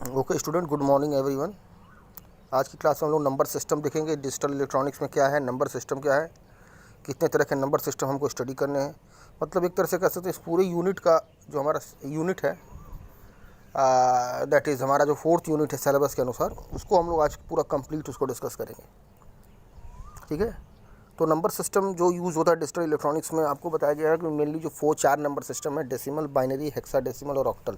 Okay student, good morning everyone. आज की class में हम लोग नंबर सिस्टम देखेंगे। डिजिटल इलेक्ट्रॉनिक्स में क्या है, नंबर सिस्टम क्या है, कितने तरह के नंबर सिस्टम हमको स्टडी करने हैं। मतलब एक तरह से कह सकते हैं इस पूरे यूनिट का जो हमारा यूनिट है, दैट इज़ हमारा जो 4th यूनिट है सिलेबस के अनुसार, उसको हम लोग आज पूरा कंप्लीट उसको डिस्कस करेंगे। ठीक है। तो नंबर सिस्टम जो यूज़ होता है डिजिटल इलेक्ट्रॉनिक्स में, आपको बताया गया है कि मेनली जो 4 नंबर सिस्टम है, डेसिमल, बाइनरी, हेक्साडेसिमल और ऑक्टल।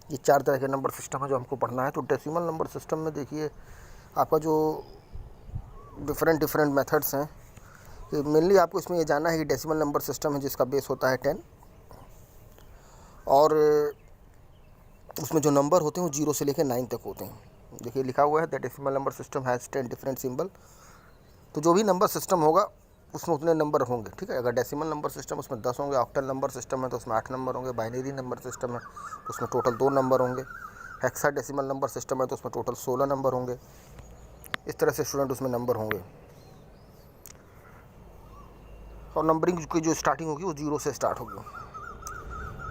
ये 4 तरह के नंबर सिस्टम है जो हमको पढ़ना है। तो डेसिमल नंबर सिस्टम में देखिए आपका जो डिफरेंट मेथड्स हैं, कि मेनली आपको इसमें ये जानना है कि डेसिमल नंबर सिस्टम है जिसका बेस होता है 10, और उसमें जो नंबर होते हैं वो 0 से लेकर 9 तक होते हैं। देखिए लिखा हुआ है the decimal number system has 10 different symbol. तो जो भी नंबर सिस्टम होगा उसमें उतने नंबर होंगे। ठीक है। अगर डेसिमल नंबर सिस्टम उसमें 10 होंगे, ऑक्टल नंबर सिस्टम है तो उसमें 8 नंबर होंगे, बाइनरी नंबर सिस्टम है तो उसमें टोटल 2 नंबर होंगे, हेक्साडेसिमल नंबर सिस्टम है तो उसमें टोटल 16 नंबर होंगे। इस तरह से स्टूडेंट उसमें नंबर होंगे, और नंबरिंग की जो स्टार्टिंग होगी वो 0 से स्टार्ट होगी।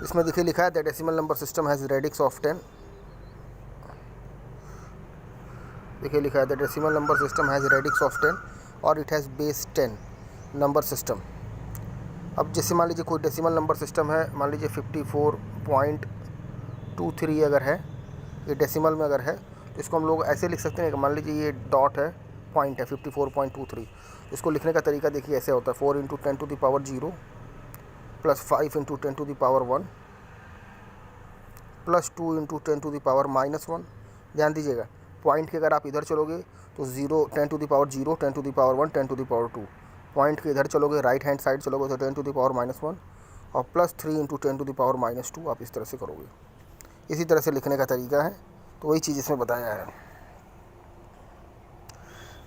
इसमें देखिए लिखा है the decimal number system has radix of 10। देखिए लिखा है the decimal number system has radix of 10 और it has base 10 number system. अब जैसे मान लीजिए कोई डेसिमल नंबर सिस्टम है, मान लीजिए 54.23 अगर है, ये डेसिमल में अगर है तो इसको हम लोग ऐसे लिख सकते हैं कि मान लीजिए ये डॉट है, पॉइंट है 54.23। इसको लिखने का तरीका देखिए ऐसे होता है 4 × 10⁻0 + 5 × 10⁻1 + 2 × 10⁻−1। ध्यान दीजिएगा, पॉइंट के अगर आप इधर चलोगे तो 0, 10⁻0, 10⁻1, 10⁻2। पॉइंट के इधर चलोगे, राइट हैंड साइड चलोगे तो 10⁻−1 और +3 × 10⁻²। आप इस तरह से करोगे। इसी तरह से लिखने का तरीका है। तो वही चीज़ इसमें बताया है।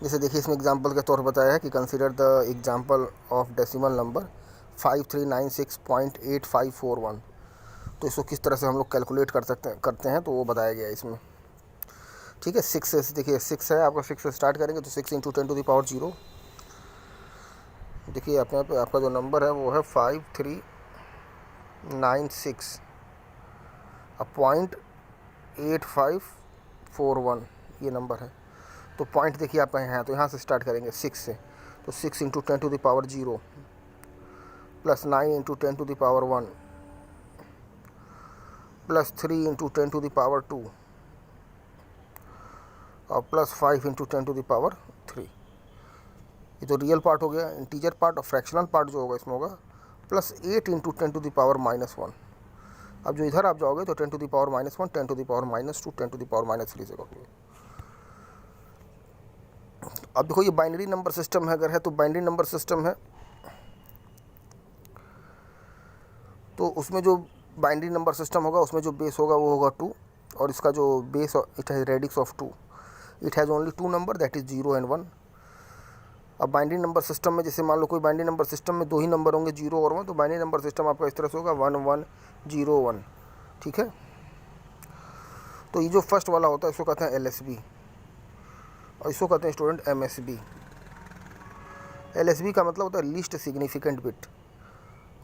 जैसे देखिए इसमें एग्जांपल के तौर पर बताया है कि consider the example of decimal number 5396.8541। तो इसको किस तरह से हम लोग कैलकुलेट करते हैं तो वो बताया गया है इसमें। ठीक है। 6 से देखिए 6 है, आपका 6 से स्टार्ट करेंगे तो 6 × 10⁻0। देखिए यहाँ पे आपका जो नंबर है वो है 5396 .8541 ये नंबर है। तो पॉइंट देखिए आपका यहाँ है, तो यहाँ से स्टार्ट करेंगे 6 से। तो 6 × 10⁻0 + 9 × 10⁻1 + 3 × 10⁻2 और +5 × 10⁻3। ये तो रियल पार्ट हो गया। इंटीजर पार्ट और फ्रैक्शनल पार्ट जो होगा इसमें होगा +8 × 10⁻−1। अब जो इधर आप जाओगे तो 10⁻−1, 10⁻−2, 10⁻3 से करोगे। अब देखो ये बाइनरी नंबर सिस्टम है अगर है, तो बाइनरी नंबर सिस्टम है तो उसमें जो बाइनरी नंबर सिस्टम होगा उसमें जो बेस होगा वो होगा 2, और इसका जो base it has radix of 2, it has only 2 number that is 0 and 1। अब बाइनरी नंबर सिस्टम में जैसे मान लो कोई बाइनरी नंबर सिस्टम में 2 ही नंबर होंगे, 0 और 1, तो बाइनरी नंबर सिस्टम आपका इस तरह से होगा 1 1 0 1। ठीक है। तो ये जो फर्स्ट वाला होता है इसको कहते हैं LSB, और इसको कहते हैं स्टूडेंट MSB। LSB का मतलब होता है लीस्ट सिग्निफिकेंट बिट,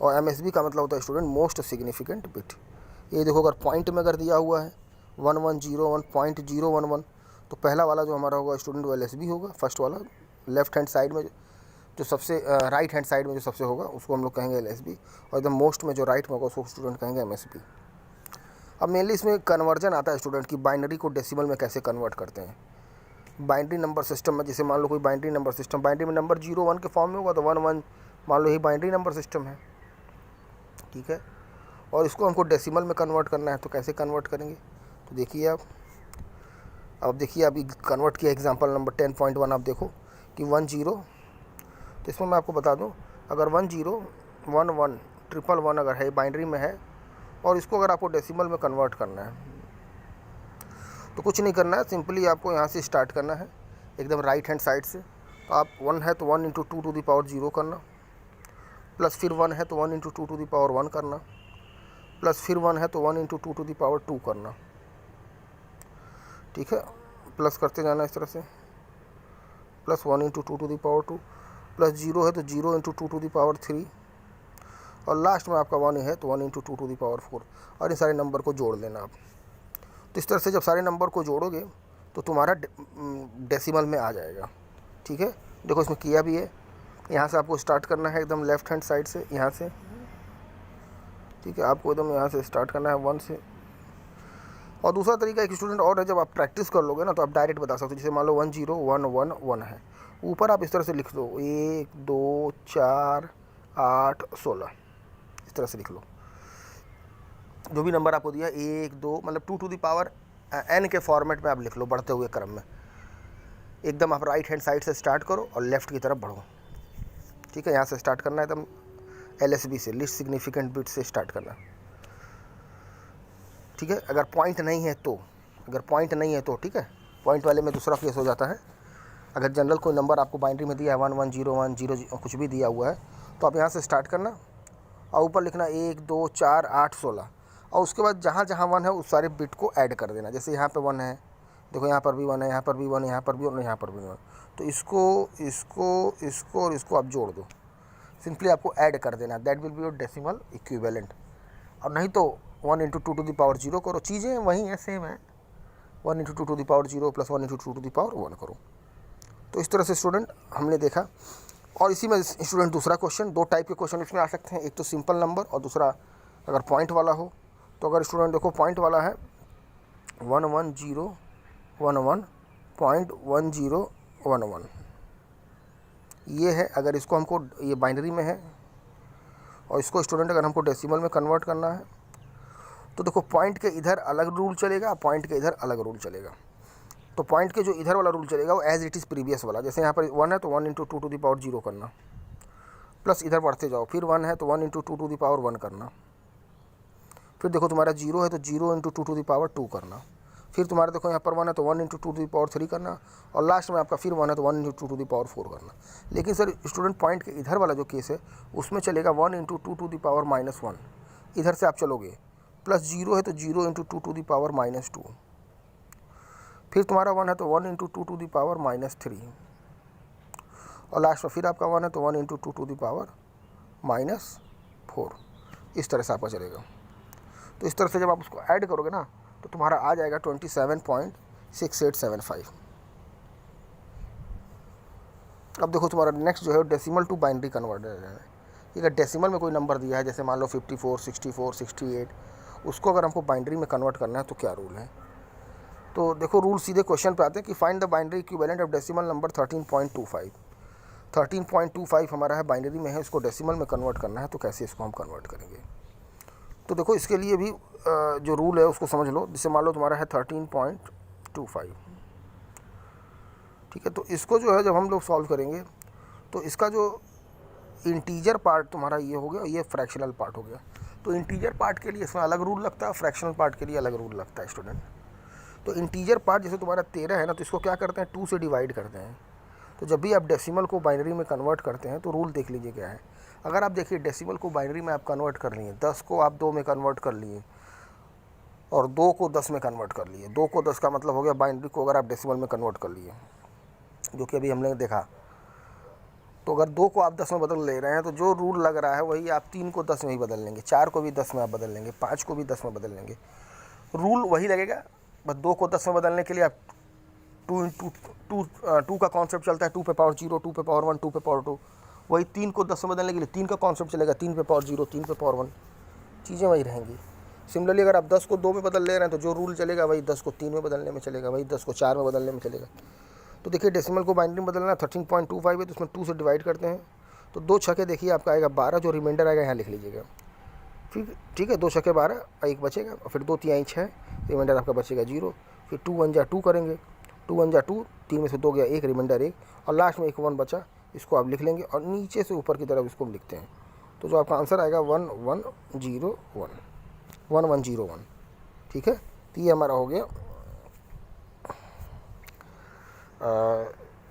और MSB का मतलब होता है स्टूडेंट मोस्ट सिग्निफिकेंट बिट। ये देखो अगर पॉइंट में अगर दिया हुआ है 1101.011, तो पहला वाला जो हमारा होगा स्टूडेंट वो LSB होगा, फर्स्ट वाला। लेफ्ट हैंड साइड में जो सबसे राइट हैंड साइड में जो सबसे होगा उसको हम लोग कहेंगे LSB, और एकदम मोस्ट में जो राइट में होगा उसको स्टूडेंट कहेंगे MSB। अब मेनली इसमें कन्वर्जन आता है स्टूडेंट की बाइनरी को डेसिमल में कैसे कन्वर्ट करते हैं। बाइनरी नंबर सिस्टम में जैसे मान लो कोई बाइनरी नंबर सिस्टम, बाइनरी में नंबर 0 1 के फॉर्म में होगा तो 1 1 मान लो यही बाइनरी नंबर सिस्टम है। ठीक है। और इसको हमको डेसिमल में कन्वर्ट करना है, तो कैसे कन्वर्ट करेंगे तो देखिए आप। अब देखिए अभी कन्वर्ट किया एग्जांपल नंबर 10.1, आप देखो कि 10, तो इसमें मैं आपको बता दूं अगर 101111 अगर है बाइनरी में है, और इसको अगर आपको डेसिमल में कन्वर्ट करना है तो कुछ नहीं करना है, सिंपली आपको यहाँ से स्टार्ट करना है एकदम राइट हैंड साइड से। तो आप 1 है तो 1 × 2⁻0 करना, प्लस फिर 1 है तो 1 × 2⁻1 करना, प्लस फिर 1 है तो 1 × 2⁻2 करना। ठीक है। प्लस करते जाना इस तरह से, प्लस 1 × 2⁻2, प्लस 0 है तो 0 × 2⁻3, और लास्ट में आपका 1 है तो 1 × 2⁻4, और इन सारे नंबर को जोड़ लेना आप। तो इस तरह से जब सारे नंबर को जोड़ोगे तो तुम्हारा डेसिमल में आ जाएगा। ठीक है, देखो इसमें किया भी है। यहाँ से आपको स्टार्ट करना है एकदम लेफ्ट हैंड साइड से, यहाँ से। ठीक है, आपको एकदम यहाँ से स्टार्ट करना है 1 से। और दूसरा तरीका एक स्टूडेंट और है, जब आप प्रैक्टिस कर लोगे ना तो आप डायरेक्ट बता सकते हो। जैसे मान लो 1 0 1 1 1 है, ऊपर आप इस तरह से लिख दो 1 2 4 8 16, इस तरह से लिख लो। जो भी नंबर आपको दिया 1 2, मतलब 2 टू द पावर n के फॉर्मेट में आप लिख लो बढ़ते हुए क्रम में। एकदम आप राइट हैंड साइड से स्टार्ट करो और लेफ़्ट की तरफ बढ़ो। ठीक है, यहाँ से स्टार्ट करना है एकदम LSB से, लिस्ट सिग्निफिकेंट बिट से स्टार्ट करना। ठीक है, अगर पॉइंट नहीं है तो, ठीक है, पॉइंट वाले में दूसरा केस हो जाता है। अगर जनरल कोई नंबर आपको बाइनरी में दिया है 1 1 0 1 0 कुछ भी दिया हुआ है, तो आप यहाँ से स्टार्ट करना और ऊपर लिखना 1 2 4 8 16, और उसके बाद जहाँ जहाँ 1 है उस सारे बिट को ऐड कर देना। जैसे यहाँ पे 1 है, देखो यहाँ पर भी 1 है, यहाँ पर भी 1 है, यहाँ पर भी 1 है, यहाँ पर भी 1, तो इसको और इसको आप जोड़ दो। सिंपली आपको ऐड कर देना, that will be your decimal equivalent. और नहीं तो 1 × 2 टू द पावर 0 करो, चीज़ें वही हैं, सेम है। 1 × 2 to the power 0 plus 1 × 2 to the power 1 करो। तो इस तरह से स्टूडेंट हमने देखा। और इसी में स्टूडेंट दूसरा क्वेश्चन, 2 टाइप के क्वेश्चन इसमें आ सकते हैं, एक तो सिंपल नंबर और दूसरा अगर पॉइंट वाला हो। तो अगर स्टूडेंट देखो पॉइंट वाला है 1 1 0 1 1 .1011, ये है। अगर इसको हमको, ये बाइनरी में है और इसको स्टूडेंट अगर हमको डेसिमल में कन्वर्ट करना है, तो देखो पॉइंट के इधर अलग रूल चलेगा, पॉइंट के इधर अलग रूल चलेगा। तो पॉइंट के जो इधर वाला रूल चलेगा वो एज इट इज़ प्रीवियस वाला। जैसे यहाँ पर 1 है तो 1 × 2 टू द पावर 0 करना, प्लस इधर बढ़ते जाओ, फिर 1 है तो 1 × 2 टू द पावर 1 करना, फिर देखो तुम्हारा 0 है तो 0 × 2 टू द पावर 2 करना, फिर तुम्हारा देखो यहाँ पर 1 है तो 1 × 2 टू द पावर 3 करना, और लास्ट में आपका फिर 1 है तो 1 × 2 टू द पावर 4 करना। लेकिन सर स्टूडेंट पॉइंट के इधर वाला जो केस है उसमें चलेगा 1 × 2 टू द पावर -1, इधर से आप चलोगे, प्लस 0 है तो 0 × 2 टू द पावर -2, फिर तुम्हारा 1 है तो 1 × 2 टू द पावर -3, और लास्ट में फिर आपका 1 है तो 1 × 2 टू द पावर -4। इस तरह से आपका चलेगा। तो इस तरह से जब आप उसको ऐड करोगे ना तो तुम्हारा आ जाएगा 27.6875। अब देखो तुम्हारा नेक्स्ट जो है डेसिमल टू बाइनरी कन्वर्टर है। अगर डेसिमल में कोई नंबर दिया है, जैसे मान लो 54 64 68, उसको अगर हमको बाइनरी में कन्वर्ट करना है तो क्या रूल है। तो देखो रूल सीधे क्वेश्चन पे आते हैं कि find the binary equivalent of decimal number 13.25। 13.25 हमारा है, बाइनरी में है, इसको डेसिमल में कन्वर्ट करना है, तो कैसे इसको हम कन्वर्ट करेंगे। तो देखो इसके लिए भी जो रूल है उसको समझ लो। जैसे मान लो तुम्हारा है 13.25, ठीक है। तो इसको जो है जब हम लोग सॉल्व करेंगे तो इसका जो इंटीजर पार्ट तुम्हारा ये हो गया, ये फ्रैक्शनल पार्ट हो गया। तो इंटीजर पार्ट के लिए इसमें अलग रूल लगता है, फ्रैक्शनल पार्ट के लिए अलग रूल लगता है स्टूडेंट। तो इंटीजर पार्ट जैसे तुम्हारा 13 है ना, तो इसको क्या करते हैं 2 से डिवाइड करते हैं। तो जब भी आप डेसिमल को बाइनरी में कन्वर्ट करते हैं तो रूल देख लीजिए क्या है। अगर आप देखिए डेसिमल को बाइनरी में आप कन्वर्ट कर लिए, 10 को आप 2 में कन्वर्ट कर लिए और 2 को 10 में कन्वर्ट कर लिए। 2 को 10 का मतलब हो गया बाइनरी को अगर आप डेसिमल में कन्वर्ट कर लिए, जो कि अभी हमने देखा। तो अगर 2 को आप 10 में बदल ले रहे हैं तो जो रूल लग रहा है वही आप 3 को 10 में ही बदल लेंगे, 4 को भी 10 में आप बदल लेंगे, 5 को भी 10 में बदल लेंगे, रूल वही लगेगा। बस 2 को 10 में बदलने के लिए आप 2 का कॉन्सेप्ट चलता है, 2 पे पावर 0, 2 पे पावर 1, 2 पे पावर 2। वही 3 को 10 में बदलने के लिए 3 का कॉन्सेप्ट चलेगा, 3 पे पावर 0, 3 पे पावर 1, चीज़ें वही रहेंगी। सिमिलरली अगर आप 10 को 2 में बदल ले रहे हैं तो जो रूल चलेगा वही 10 को 3 में बदलने में चलेगा, वही 10 को 4 में बदलने में चलेगा। तो देखिए डेसिमल को बाइनरी में बदलना 13.25 है, तो उसमें 2 से डिवाइड करते हैं तो 2 छक्के देखिए आपका आएगा 12, जो रिमाइंडर आएगा यहाँ लिख लीजिएगा। फिर ठीक है, 2 छक्के 12, 1 बचेगा, और फिर 2 3 6, रिमाइंडर आपका बचेगा 0। फिर 2 1 जा 2 करेंगे, 2 1 जा 2, 3 में से 2 गया 1, रिमाइंडर 1, और लास्ट में एक 1 बचा, इसको आप लिख लेंगे और नीचे से ऊपर की तरफ इसको लिखते हैं। तो जो आपका आंसर आएगा 1101, 1101, ठीक है। तो ये हमारा हो गया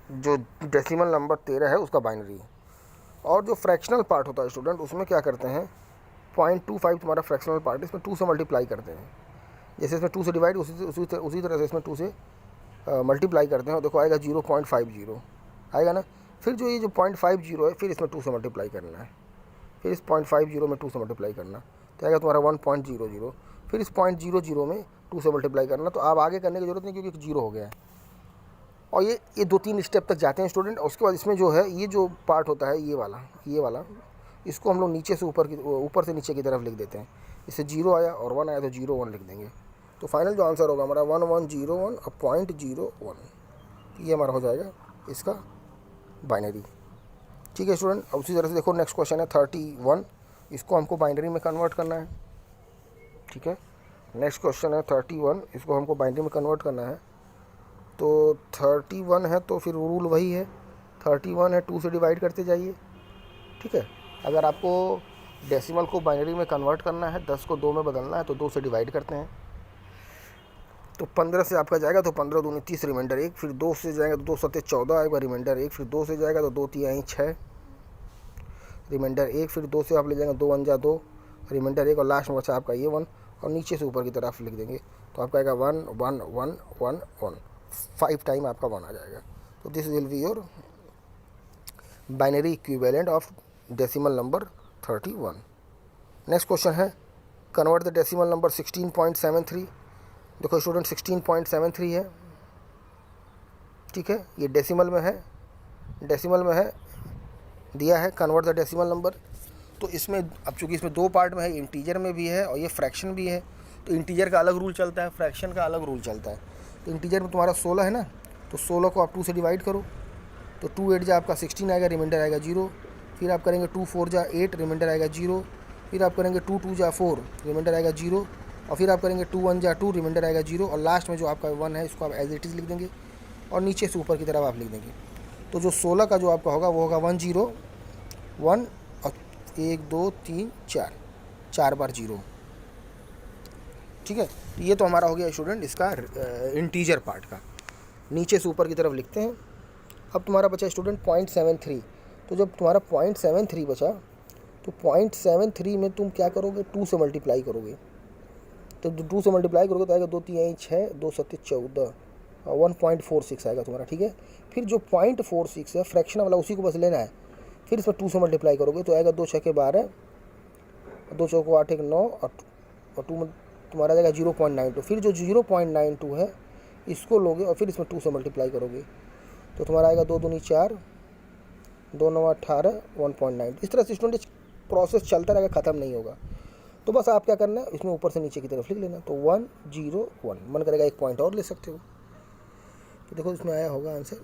जो डेसिमल नंबर 13 है उसका बाइनरी। और जो फ्रैक्शनल पार्ट होता है स्टूडेंट, उसमें क्या करते हैं 0.25 तुम्हारा फ्रैक्शनल पार्ट, इसमें 2 से मल्टीप्लाई करते हैं। जैसे इसमें 2 से डिवाइड, उसी तरह से इसमें 2 से मल्टीप्लाई करते हैं, और देखो आएगा 0.50 आएगा ना। फिर जो ये जो 0.50 है, फिर इसमें 2 से मल्टीप्लाई करना है, फिर इस 0.50 में 2 से मल्टीप्लाई करना, तो आएगा तुम्हारा 1.00। फिर इस 0.00 में 2 से मल्टीप्लाई करना। तो आप आगे करने की ज़रूरत नहीं क्योंकि 0 हो गया है। और ये 2-3 स्टेप तक जाते हैं स्टूडेंट। और उसके बाद इसमें जो है ये जो पार्ट होता है ये वाला इसको हम लोग नीचे से ऊपर से नीचे की तरफ लिख देते हैं। इससे 0 आया और 1 आया तो 0 1 लिख देंगे। तो फाइनल जो आंसर होगा हमारा 1101 और 0.01, ये हमारा हो जाएगा इसका बाइनरी। ठीक है स्टूडेंट। अब उसी तरह से देखो नेक्स्ट क्वेश्चन है 31, इसको हमको बाइनरी में कन्वर्ट करना है। ठीक है, नेक्स्ट क्वेश्चन है 31, इसको हमको बाइनरी में कन्वर्ट करना है। तो 31 है तो फिर रूल वही है, 31 है 2 से डिवाइड करते जाइए। ठीक है, अगर आपको डेसिमल को बाइनरी में कन्वर्ट करना है, 10 को 2 में बदलना है तो 2 से डिवाइड करते हैं। तो 15 से आपका जाएगा तो 15 दूनी 30, रिमाइंडर 1, फिर 2 से जाएगा तो 2 सत्ते 14 आएगा, रिमाइंडर 1, फिर 2 से जाएगा तो 2 3 6, रिमाइंडर 1, फिर 2 से आप ले जाएंगे 2 1 जा 2, रिमाइंडर 1, और लास्ट में बचा आपका ये 1, और नीचे से ऊपर की तरफ लिख देंगे तो आपका आएगा 1 1 1 1 1, 5 टाइम आपका 1 आ जाएगा। तो this will be your binary equivalent of decimal number 31। Next question है कन्वर्ट द डेसिमल नंबर 16.73। देखो स्टूडेंट 16.73 है। ठीक है, ये डेसिमल में है, दिया है कन्वर्ट द डेसिमल नंबर। तो इसमें अब चूँकि इसमें 2 पार्ट में है, इंटीजर में भी है और ये फ्रैक्शन भी है। तो इंटीजर का अलग रूल चलता है, फ्रैक्शन का अलग रूल चलता है। तो इंटीजर में तुम्हारा 16 है ना, तो 16 को आप 2 से डिवाइड करो तो 2 8 जा आपका 16 आएगा, रिमाइंडर आएगा 0। फिर आप करेंगे 2 4 जा 8, रिमाइंडर आएगा 0। फिर आप करेंगे 2 2 जा 4, रिमाइंडर आएगा 0। और फिर आप करेंगे 2 1 जा 2, रिमाइंडर आएगा 0। और लास्ट में जो आपका 1 है इसको आप एज इट इज़ लिख देंगे और नीचे से ऊपर की तरफ आप लिख देंगे। तो जो 16 का जो आपका होगा वो होगा 1 0 1 और 1 2 3 4 बार 0। ठीक है, ये तो हमारा हो गया स्टूडेंट इसका इंटीजर पार्ट का, नीचे से ऊपर की तरफ लिखते हैं। अब तुम्हारा बचा स्टूडेंट 0.73। तो जब तुम्हारा 0.73 बचा तो 0.73 में तुम क्या करोगे, 2 से मल्टीप्लाई करोगे। तो 2 से मल्टीप्लाई करोगे तो आएगा 2 3 6, 2 7 14, 1.46 आएगा तुम्हारा। ठीक है, फिर जो 0.46 है फ्रैक्शन वाला उसी को बस लेना है। फिर इस पर 2 से मल्टीप्लाई करोगे तो आएगा 2 6 12, 2 4 8 1 9, और 2 में तुम्हारा जाएगा 0.92। फिर जो 0.92 है इसको लोगे और फिर इसमें 2 से मल्टीप्लाई करोगे तो तुम्हारा आएगा 2 दूनी 4, 2 9 18, 1.9। इस तरह से स्टूडेंट प्रोसेस चलता रहेगा, ख़त्म नहीं होगा। तो बस आप क्या करना है, इसमें ऊपर से नीचे की तरफ लिख लेना। तो 1 0 1, मन करेगा 1 पॉइंट और ले सकते हो। तो देखो इसमें आया होगा आंसर,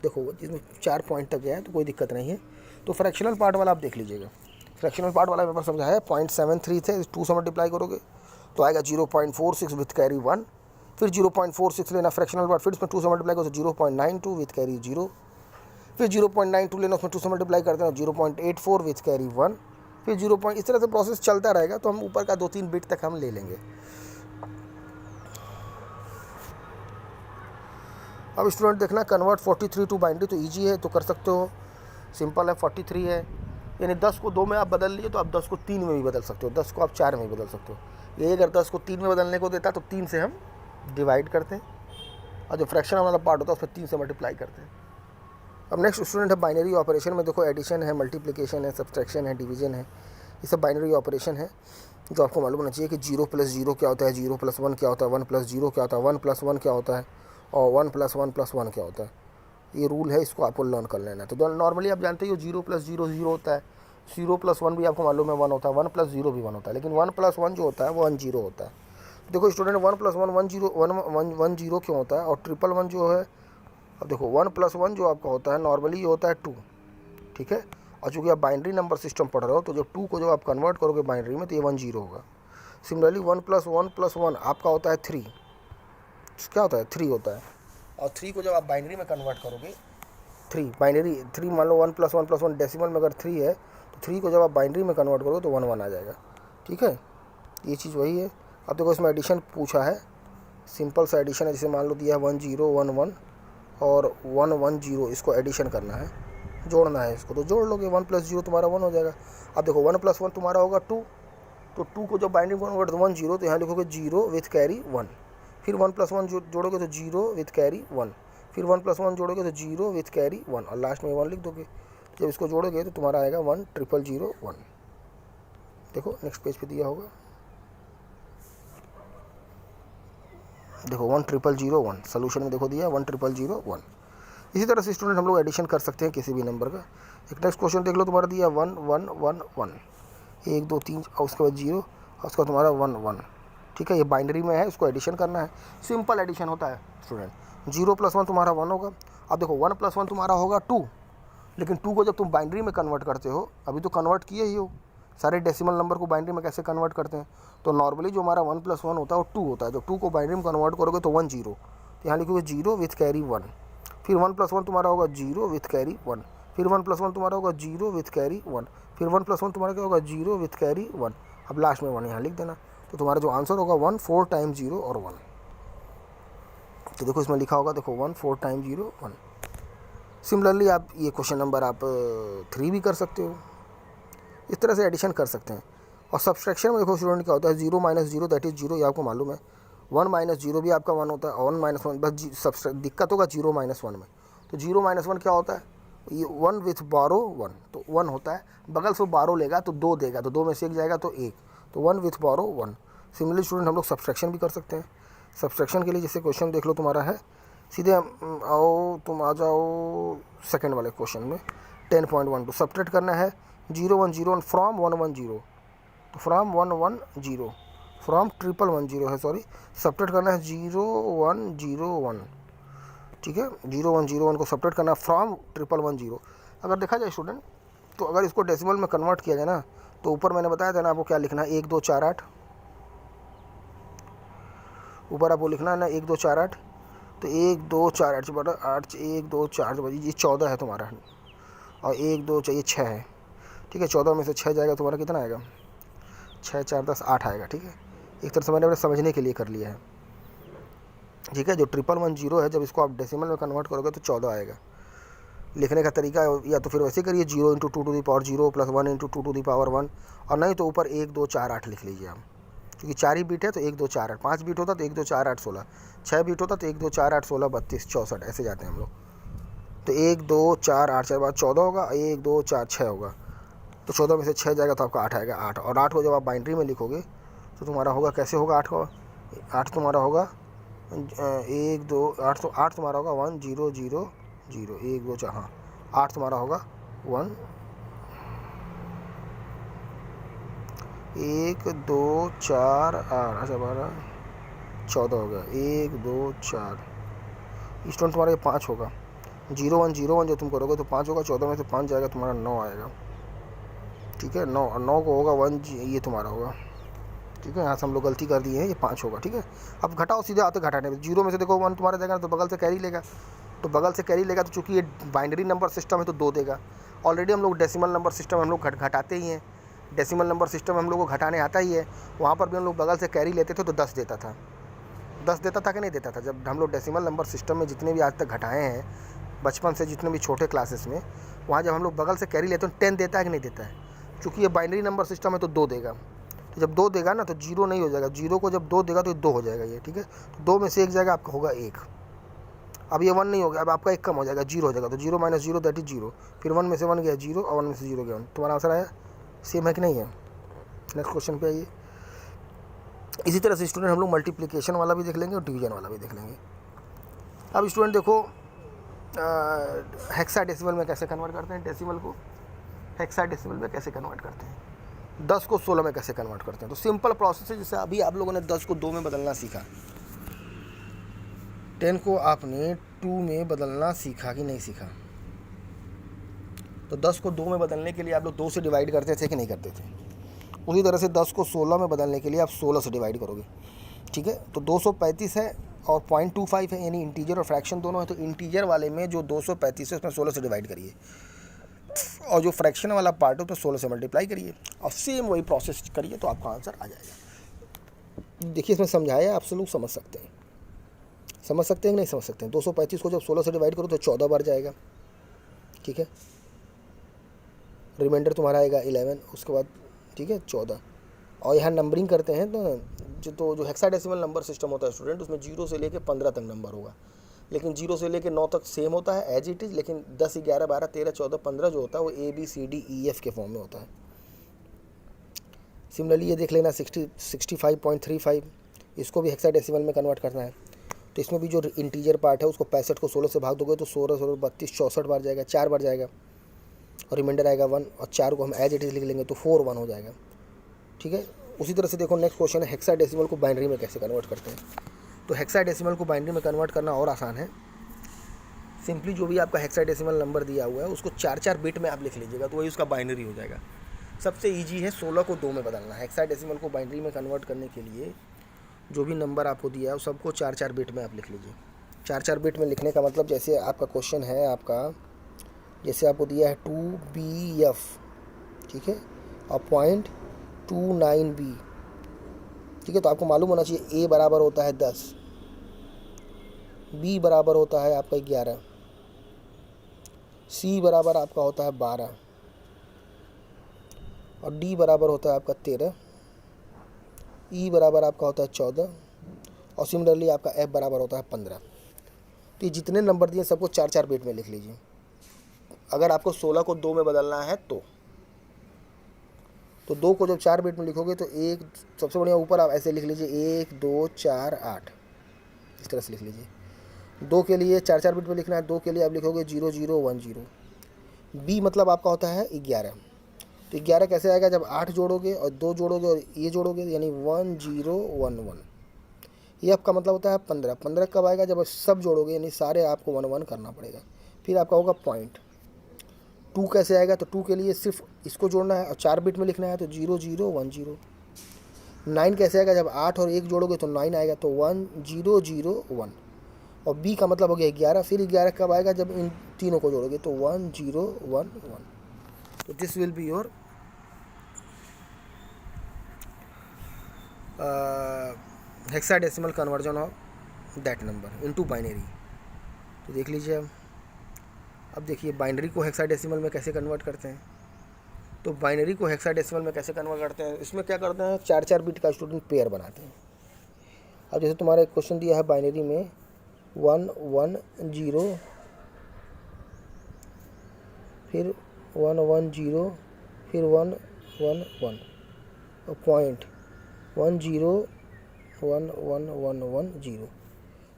देखो इसमें 4 पॉइंट तक गया है तो कोई दिक्कत नहीं है। तो फ्रैक्शनल पार्ट वाला आप देख लीजिएगा, फ्रैक्शनल पार्ट वाला पेपर समझाया है। 0.73 थे, 2 से मल्टीप्लाई करोगे तो आएगा 0.46 विथ कैरी 1। फिर 0.46 लेना फ्रैक्शनल पार्ट, फिर इसमें 2 से मल्टीप्लाई करो तो 0.92 विथ कैरी 0। फिर 0.92 लेना, उसमें 2 से मल्टीप्लाई करते हैं 0.84 विथ कैरी 1। फिर 0. इस तरह से प्रोसेस चलता रहेगा। तो हम ऊपर का 2-3 बिट तक हम ले लेंगे। अब स्टूडेंट देखना कन्वर्ट 43 टू बाइनरी, तो ईजी है, तो कर सकते हो, सिंपल है। 43 है, यानी 10 को 2 में आप बदल लिए तो आप 10 को 3 में भी बदल सकते हो, 10 को आप 4 में भी बदल सकते हो। ये अगर 10 को 3 में बदलने को देता तो 3 से हम डिवाइड करते हैं, और जो फ्रैक्शन वाला पार्ट होता है उसमें 3 से मल्टीप्लाई करते हैं। अब नेक्स्ट स्टूडेंट है बाइनरी ऑपरेशन में। देखो एडिशन है, मल्टीप्लिकेशन है, सब्सट्रैक्शन है, डिवीजन है, ये सब बाइनरी ऑपरेशन है जो आपको मालूम होना चाहिए कि 0 + 0 क्या होता है, 0 + 1 क्या होता है, 1 + 0 क्या होता है, 1 + 1 क्या होता है, और 1 + 1 + 1 क्या होता है। ये रूल है, इसको आपको लर्न कर लेना है। तो नॉर्मली आप जानते हो 0 + 0 0 होता है, 0 + 1 भी आपको मालूम है 1 होता है, 1 + 0 भी 1 होता है, लेकिन 1 + 1 जो होता है वो 1 0 होता है। देखो स्टूडेंट 1 + 1 1 0 1 0 क्यों होता है, और 1 जो है, अब देखो 1 + 1 जो आपका होता है नॉर्मली ये होता है 2। ठीक है, और चूँकि आप बाइनरी नंबर सिस्टम पढ़ रहे हो तो जब 2 को जब आप कन्वर्ट करोगे बाइनरी में तो ये 1 0 होगा। सिमिलरली 1 + 1 + 1 आपका होता है 3, क्या होता है 3 होता है। और 3 को जब आप बाइनरी में कन्वर्ट करोगे, 3 बाइनरी 3 मान लो 1 + 1 + 1 डेसिमल में अगर 3 है तो 3 को जब आप बाइनरी में कन्वर्ट करोगे तो 1 1 आ जाएगा। ठीक है, ये चीज़ वही है। अब देखो इसमें एडिशन पूछा है, सिंपल सा एडिशन है। जैसे मान लो दिया है 1 0 1 1 और 1 1 0, इसको एडिशन करना है, जोड़ना है इसको, तो जोड़ लोगे 1 + 0 तुम्हारा 1 हो जाएगा। अब देखो 1 + 1 तुम्हारा होगा 2, तो 2 को जब बाइनरी में कन्वर्ट 1 0 तो यहाँ लिखोगे 0 विथ कैरी 1। फिर 1 + 1 जोड़ोगे तो 0 विथ कैरी 1। फिर 1 + 1 जोड़ोगे तो 0 विथ कैरी 1, और लास्ट में 1 लिख दोगे। जब इसको जोड़ोगे तो तुम्हारा आएगा 1 0 0 1। देखो नेक्स्ट पेज पे दिया होगा। देखो 10001 सोल्यूशन में देखो दिया 10001। इसी तरह से स्टूडेंट हम लोग एडिशन कर सकते हैं किसी भी नंबर का। एक नेक्स्ट क्वेश्चन देख लो, तुम्हारा दिया 1 1 1 1, 1 2 3 और उसके बाद 0 और उसका तुम्हारा 1 1। ठीक है, ये बाइनरी में है, इसको एडिशन करना है, सिंपल एडिशन होता है स्टूडेंट। 0 + 1 तुम्हारा 1 होगा। अब देखो 1 + 1 तुम्हारा होगा 2, लेकिन 2 को जब तुम बाइनरी में कन्वर्ट करते हो, अभी तो कन्वर्ट किए ही हो, सारे डेसिमल नंबर को बाइनरी में कैसे कन्वर्ट करते हैं, तो नॉर्मली जो हमारा 1 + 1 होता है वो 2 होता है। जब 2 को बाइनरी में कन्वर्ट करोगे तो 1 0, तो यहाँ लिखोगे 0 विथ कैरी 1, फिर 1 + 1 तुम्हारा होगा 0 विथ कैरी 1, फिर 1 + 1 तुम्हारा होगा 0 विथ कैरी 1, फिर 1 + 1 तुम्हारा क्या होगा 0 विथ कैरी 1, अब लास्ट में 1 यहाँ लिख देना। तो तुम्हारा जो आंसर होगा 1 4 टाइम 0 और 1। तो देखो इसमें लिखा होगा, देखो 1 4 टाइम 0 1। सिमिलरली आप ये क्वेश्चन नंबर आप 3 भी कर सकते हो, इस तरह से एडिशन कर सकते हैं। और सब्सट्रैक्शन में देखो स्टूडेंट क्या होता है, 0 - 0 दैट इज़ 0, ये आपको मालूम है। 1 - 0 भी आपका 1 होता है, 1 - 1 बस दिक्कत होगा 0 - 1 में। तो 0 - 1 क्या होता है, ये 1 विथ बारो 1, तो 1 होता है, बगल से बारो लेगा तो 2 देगा, तो 2 में से 1 जाएगा तो 1, तो 1 विथ बारो 1। सिमिलरली स्टूडेंट हम लोग सब्सट्रैक्शन भी कर सकते हैं। सब्सट्रैक्शन के लिए जैसे क्वेश्चन देख लो तुम्हारा है, सीधे आओ तुम आ जाओ सेकंड वाले क्वेश्चन में 10.12 सब्ट्रैक्ट करना है 0 1 0 1 फ्रॉम 1 1 0, तो फ्रॉम 1 1 0 फ्रॉम 1 1 0 है, सॉरी, सब्ट्रैक्ट करना है 0 1 0 1। ठीक है, 0 1 0 1 को सब्ट्रैक्ट करना है फ्रॉम 1 1 0। अगर देखा जाए स्टूडेंट, तो अगर इसको डेसिमल में कन्वर्ट किया जाए ना, तो ऊपर मैंने बताया था ना आपको क्या लिखना है, 1 2 4 8, ऊपर आपको लिखना है ना 1 2 4 8, तो 1 2 4 8 से बड़ा 8 1 2 4 से ये 14 है तुम्हारा, और 1 2 चाहिए 6 है। ठीक है, 14 में से 6 जाएगा तुम्हारा कितना आएगा, 6 4 10 8 आएगा। ठीक है, एक तरह से मैंने अपने समझने के लिए कर लिया है। ठीक है, जो 1 1 0 है, जब इसको आप डेसिमल में कन्वर्ट करोगे तो 14 आएगा। लिखने का तरीका या तो फिर वैसे करिए 0 × 2 to the power 0 + 1 × 2 to the power 1, और नहीं तो ऊपर 1 2 4 8 लिख लीजिए आप, क्योंकि 4 ही बीट है तो 1 2 4 8, 5 बीट होता तो 1 2 4 8 16, 6 बीट होता तो 1 2 4 8 16 32 64, ऐसे जाते हैं हम लोग। तो 1 2 4 8 से बाद 14 होगा, 1 2 4 6 होगा, तो 14 में से 6 जाएगा तो आपका 8 आएगा, 8। और 8 को जब आप बाइनरी में लिखोगे तो तुम्हारा होगा, कैसे होगा 8 को, 8 तुम्हारा होगा 1 2 8, तो 8 तुम्हारा होगा 1 0 0 0 1 2 4, हाँ 8 तुम्हारा होगा 1 1 2 4 8, अच्छा 12 14 हो गया, 1 2 4, स्टूडेंट तुम्हारा ये 5 होगा, 0 1 0 1 जो तुम करोगे तो 5 होगा, 14 में से 5 जाएगा तुम्हारा 9 आएगा। ठीक है, 9 9 को होगा 1, ये तुम्हारा होगा। ठीक है, यहाँ से हम लोग गलती कर दिए हैं, ये 5 होगा। ठीक है, अब घटाओ, सीधे आते घटाने में 0 में से देखो 1 तुम्हारा जाएगा तो बगल से कैरी लेगा, तो बगल से कैरी लेगा, तो चूंकि ये बाइनरी नंबर सिस्टम है तो 2 देगा। ऑलरेडी हम लोग डेसिमल नंबर सिस्टम हम लोग घटाते ही हैं, डेसिमल नंबर सिस्टम हम लोग को घटाने आता ही है, वहाँ पर भी हम लोग बगल से कैरी लेते थे तो 10 देता था। 10 देता था कि नहीं देता था, जब हम लोग डेसिमल नंबर सिस्टम में जितने भी आज तक घटाए हैं बचपन से, जितने भी छोटे क्लासेस में, वहाँ जब हम लोग बगल से कैरी लेते हैं 10 देता है कि नहीं देता है, चूँकि ये बाइनरी नंबर सिस्टम है तो 2 देगा। तो जब 2 देगा ना तो 0 नहीं हो जाएगा, 0 को जब 2 देगा तो ये 2 हो जाएगा ये। ठीक है, तो 2 में से 1 जाएगा, आपका होगा 1। अब ये 1 नहीं हो गया, अब आपका 1 कम हो जाएगा, 0 हो जाएगा, तो 0 - 0 दैट इज 0, फिर 1 में से 1 गया 0 और 1 में से 0 गया 1। तुम्हारा आंसर आया, सेम है कि नहीं है। नेक्स्ट क्वेश्चन पे आइए। इसी तरह से स्टूडेंट हम लोग मल्टीप्लिकेशन वाला भी देख लेंगे और डिवीजन वाला भी देख लेंगे। अब स्टूडेंट देखो हेक्साडेसिमल में कैसे कन्वर्ट करते हैं, डेसिमल को हेक्साडेसिमल में कैसे कन्वर्ट करते हैं, 10 को 16 में कैसे कन्वर्ट करते हैं। तो सिंपल प्रोसेस है, जैसे अभी आप लोगों ने 10 को 2 में बदलना सीखा, 10 को आपने 2 में बदलना सीखा कि नहीं सीखा। तो 10 को 2 में बदलने के लिए आप लोग 2 से डिवाइड करते थे कि नहीं करते थे। उसी तरह से 10 को 16 में बदलने के लिए आप 16 से डिवाइड करोगे। ठीक है, तो 235 है और 0.25 है, यानी इंटीजर और फ्रैक्शन दोनों है। तो इंटीजर वाले में जो 235 है उसमें 16 से डिवाइड करिए, और जो फ्रैक्शन वाला पार्ट है उसमें 16 से मल्टीप्लाई करिए, और सेम वही प्रोसेस करिए तो आपका आंसर आ जाएगा। देखिए इसमें समझाया, आप लोग समझ सकते हैं, समझ सकते हैं कि नहीं समझ सकते हैं। 235 को जब 16 से डिवाइड करो तो 14 बार जाएगा। ठीक है, रिमाइंडर तुम्हारा आएगा 11, उसके बाद ठीक है 14। और यहाँ नंबरिंग करते हैं तो जो हेक्साडेसिमल नंबर सिस्टम होता है स्टूडेंट, उसमें 0 से लेके 15 तक नंबर होगा, लेकिन 0 से लेके 9 तक सेम होता है एज इट इज़, लेकिन 10 11 12 13 14 15 जो होता है वो ABCDEF के फॉर्म में होता है। सिमिलरली ये देख लेना 65.35, इसको भी हेक्साडेसिमल में कन्वर्ट करना है। तो इसमें भी जो इंटीजर पार्ट है उसको 65 को 16 से भाग दोगे तो 16 16 32 64 बार जाएगा, 4 बार जाएगा और रिमाइंडर आएगा 1 और 4 को हम एज इट इज़ लिख लेंगे तो 4 1 हो जाएगा। ठीक है, उसी तरह से देखो नेक्स्ट क्वेश्चन है हेक्साडेसिमल को बाइनरी में कैसे कन्वर्ट करते हैं। तो हेक्साडेसिमल को बाइनरी में कन्वर्ट करना और आसान है। सिंपली जो भी आपका हेक्साडेसिमल नंबर दिया हुआ है उसको 4 बिट में आप लिख लीजिएगा तो वही उसका बाइनरी हो जाएगा। सबसे ईजी है 16 को 2 में बदलना। हेक्साडेसिमल को बाइनरी में कन्वर्ट करने के लिए जो भी नंबर आपको दिया है उस सबको 4 बिट में आप लिख लीजिए। 4 बिट में लिखने का मतलब जैसे आपका क्वेश्चन है आपका, जैसे आपको दिया है 2BF, ठीक है, और 0.29B, ठीक है। तो आपको मालूम होना चाहिए A बराबर होता है 10, B बराबर होता है आपका 11, C बराबर आपका होता है 12 और D बराबर होता है आपका 13, E बराबर आपका होता है 14 और सिमिलरली आपका F बराबर होता है 15। तो ये जितने नंबर दिए सबको 4 बिट में लिख लीजिए। अगर आपको 16 को 2 में बदलना है तो 2 को जब 4 बिट में लिखोगे तो एक सबसे बढ़िया ऊपर आप ऐसे लिख लीजिए 1 2 4 8, इस तरह से लिख लीजिए। 2 के लिए 4 बिट में लिखना है, 2 के लिए आप लिखोगे 0 0 1 0। B मतलब आपका होता है 11। तो 11 कैसे आएगा, जब 8 जोड़ोगे और 2 जोड़ोगे और ये जोड़ोगे यानी 1 0 1 1। ये आपका मतलब होता है 15। 15 कब आएगा, जब सब जोड़ोगे यानी सारे आपको 1 1 करना पड़ेगा। फिर आपका होगा पॉइंट। 2 कैसे आएगा, तो 2 के लिए सिर्फ इसको जोड़ना है और 4 बिट में लिखना है तो 0 0 1 0। 9 कैसे आएगा, जब 8 और 1 जोड़ोगे तो 9 आएगा तो 1 0 0 1। और B का मतलब हो गया 11। फिर 11 कब आएगा, जब इन तीनों को जोड़ोगे तो 1 0 1 1। तो this will be your hexadecimal conversion of that number into binary. तो देख लीजिए अब देखिए बाइनरी को हेक्साडेसिमल में कैसे कन्वर्ट करते हैं। तो बाइनरी को हेक्साडेसिमल में कैसे कन्वर्ट करते हैं, इसमें क्या करते हैं 4 बिट का स्टूडेंट पेयर बनाते हैं। अब जैसे तुम्हारा एक क्वेश्चन दिया है बाइनरी में 1 1 0, फिर 1 1 0, फिर 1 1 1 और पॉइंट 1 0 1 1 1 1 0।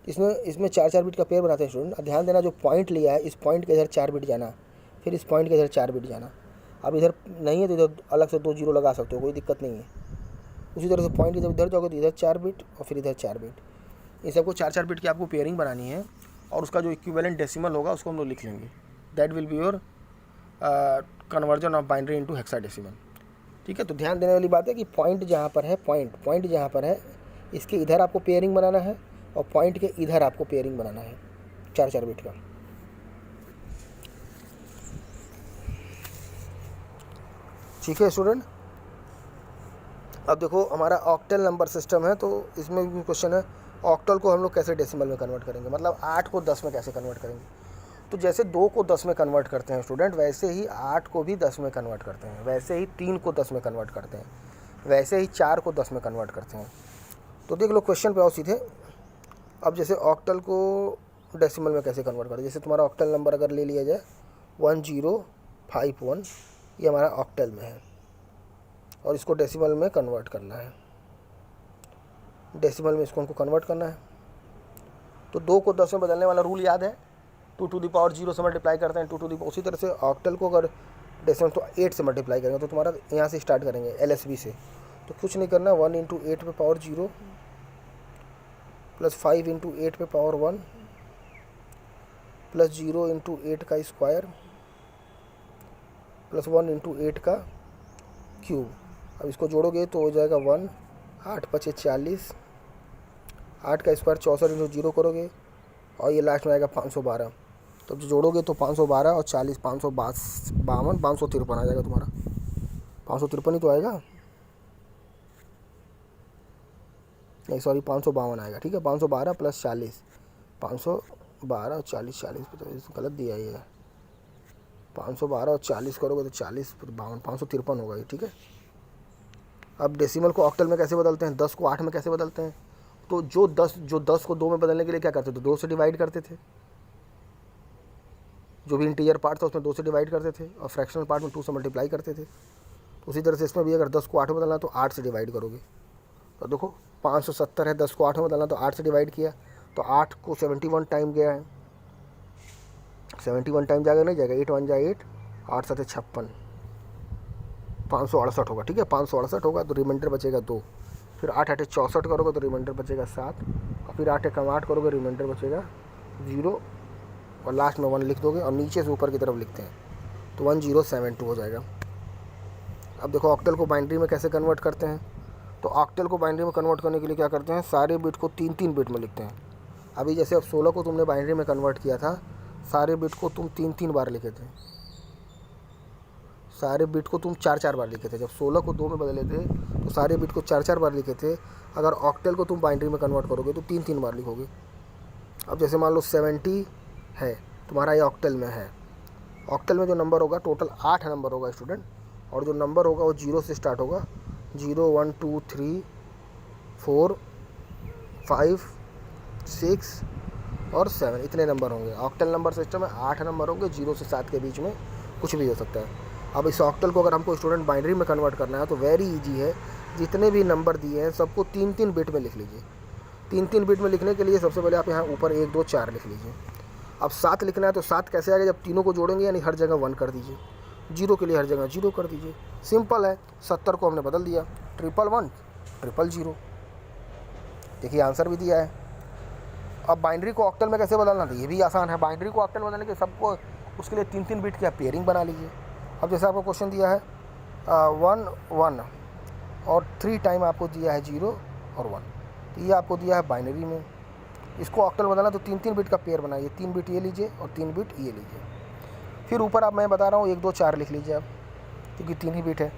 इसमें 4 बिट का पेयर बनाते हैं स्टूडेंट। ध्यान देना जो पॉइंट लिया है इस पॉइंट के इधर 4 बिट जाना, फिर इस पॉइंट के इधर 4 बिट जाना। अब इधर नहीं है तो इधर अलग से 2 0 लगा सकते हो, कोई दिक्कत नहीं है। उसी तरह से पॉइंट जब इधर जाओगे तो इधर 4 बिट और फिर इधर 4 बिट। इन सबको 4 बिट की आपको पेयरिंग बनानी है और उसका जो इक्विवेलेंट डेसिमल होगा उसको हम लोग लिख लेंगे। That will be your conversion of binary into hexadecimal. ठीक है, तो ध्यान देने वाली बात है कि पॉइंट जहाँ पर है, पॉइंट जहाँ पर है इसके इधर आपको पेयरिंग बनाना है और पॉइंट के इधर आपको पेयरिंग बनाना है 4 बिट का। ठीक है स्टूडेंट, अब देखो हमारा ऑक्टल नंबर सिस्टम है तो इसमें भी क्वेश्चन है ऑक्टल को हम लोग कैसे डेसिमल में कन्वर्ट करेंगे, मतलब 8 को 10 में कैसे कन्वर्ट करेंगे। तो जैसे 2 को 10 में कन्वर्ट करते हैं स्टूडेंट, वैसे ही 8 को भी 10 में कन्वर्ट करते हैं, वैसे ही 3 को 10 में कन्वर्ट करते हैं, वैसे ही 4 को 10 में कन्वर्ट करते हैं। तो देख लो क्वेश्चन पे आओ सीधे। अब जैसे ऑक्टल को डेसिमल में कैसे कन्वर्ट करें, जैसे तुम्हारा ऑक्टल नंबर अगर ले लिया जाए 1051, ये हमारा ऑक्टल में है और इसको डेसिमल में कन्वर्ट करना है। डेसिमल में इसको हमको कन्वर्ट करना है। तो 2 को 10 में बदलने वाला रूल याद है, 2 टू द पावर 0 से मल्टीप्लाई करते हैं 2 टू द। उसी तरह से ऑक्टल को अगर डेसिमल तो 8 से मल्टीप्लाई करेंगे तो तुम्हारा यहाँ से स्टार्ट करेंगे LSB से। तो कुछ नहीं करना, 1 इंटू 8 पे पावर 0 प्लस 5 इंटू 8 पे पावर 1 प्लस 0 इंटू 8 का स्क्वायर प्लस 1 इंटू 8 का क्यूब। अब इसको जोड़ोगे तो हो जाएगा 1 8 5 40, 8 का स्क्वायर 64 इंटू 0 करोगे और ये लास्ट में आएगा 512। तो जो जोड़ोगे तो 512 और 40 552 553 आ जाएगा तुम्हारा। 553 ही तो आएगा, नहीं सॉरी 552 आएगा। ठीक है, 512 प्लस 40, 512 और 40 तो गलत दिया ये है। 512 और 40 करोगे तो 40 52 553 होगा ये। ठीक है, अब डेसिमल को ऑक्टल में कैसे बदलते हैं, 10 को 8 में कैसे बदलते हैं। तो जो 10 को 2 में बदलने के लिए क्या करते थे, 2 से डिवाइड करते थे। जो भी इंटीजर पार्ट था उसमें 2 से डिवाइड करते थे और फ्रैक्शनल पार्ट में 2 से मल्टीप्लाई करते थे। तो उसी तरह से इसमें भी अगर 10 को 8 में बदलना तो 8 से डिवाइड करोगे। तो देखो 570 है, 10 को 8 में बदलना तो 8 से डिवाइड किया तो 8 को 71 टाइम गया है, 71 टाइम जाएगा नहीं जाएगा, 8 1 जा 8, 8 7 56, 568 होगा। ठीक है, 568 होगा तो रिमाइंडर बचेगा 2। फिर 8 8 64 करोगे तो रिमाइंडर बचेगा 7, और फिर 8 1 8 करोगे रिमाइंडर बचेगा 0, और लास्ट में 1 लिख दोगे और नीचे से ऊपर की तरफ लिखते हैं तो 1072 हो जाएगा। अब देखो ऑक्टल को बाइनरी में कैसे कन्वर्ट करते हैं। तो ऑक्टल को बाइनरी में कन्वर्ट करने के लिए क्या करते हैं, सारे बिट को 3-3 बिट में लिखते हैं। अभी जैसे अब 16 को तुमने बाइनरी में कन्वर्ट किया था, सारे बिट को तुम 3-3 बार लिखे थे, सारे बिट को तुम 4-4 बार लिखे थे। जब 16 को 2 में बदले थे तो सारे बिट को 4-4 बार लिखे थे। अगर ऑक्टल को तुम बाइनरी में कन्वर्ट करोगे तो 3-3 बार लिखोगे। अब जैसे मान लो 70 है तुम्हारा, ये ऑक्टल में है। ऑक्टल में जो नंबर होगा टोटल 8 नंबर होगा स्टूडेंट, और जो नंबर होगा वो 0 से स्टार्ट होगा। 0 1 2 3 4 5 6 और 7, इतने नंबर होंगे। ऑक्टल नंबर सिस्टम में 8 नंबर होंगे, 0 से 7 के बीच में कुछ भी हो सकता है। अब इस ऑक्टल को अगर हमको स्टूडेंट बाइनरी में कन्वर्ट करना है तो वेरी इजी है। जितने भी नंबर दिए हैं सबको 3-3 बिट में लिख लीजिए। 3-3 बिट में लिखने के लिए सबसे पहले आप यहाँ ऊपर 1 2 4 लिख लीजिए। अब 7 लिखना है तो 7 कैसे आएगा, जब तीनों को जोड़ेंगे यानी हर जगह 1 कर दीजिए, 0 के लिए हर जगह 0 कर दीजिए। सिंपल है। 70 को हमने बदल दिया 111 000। देखिए आंसर भी दिया है। अब बाइनरी को ऑक्टल में कैसे बदलना था, ये भी आसान है। बाइनरी को ऑक्टल में बदलने के सबको उसके लिए 3-3 बिट की आप पेयरिंग बना लीजिए। अब जैसे आपको क्वेश्चन दिया है 1 1 और 3 टाइम आपको दिया है 0 और 1, तो ये आपको दिया है बाइनरी में। इसको ऑक्टल बनाना तो 3-3 बिट का पेयर बनाइए, 3 बिट ये लीजिए और 3 बिट ये लीजिए। फिर ऊपर आप मैं बता रहा हूँ 1 2 4 लिख लीजिए आप, क्योंकि 3 ही बिट है।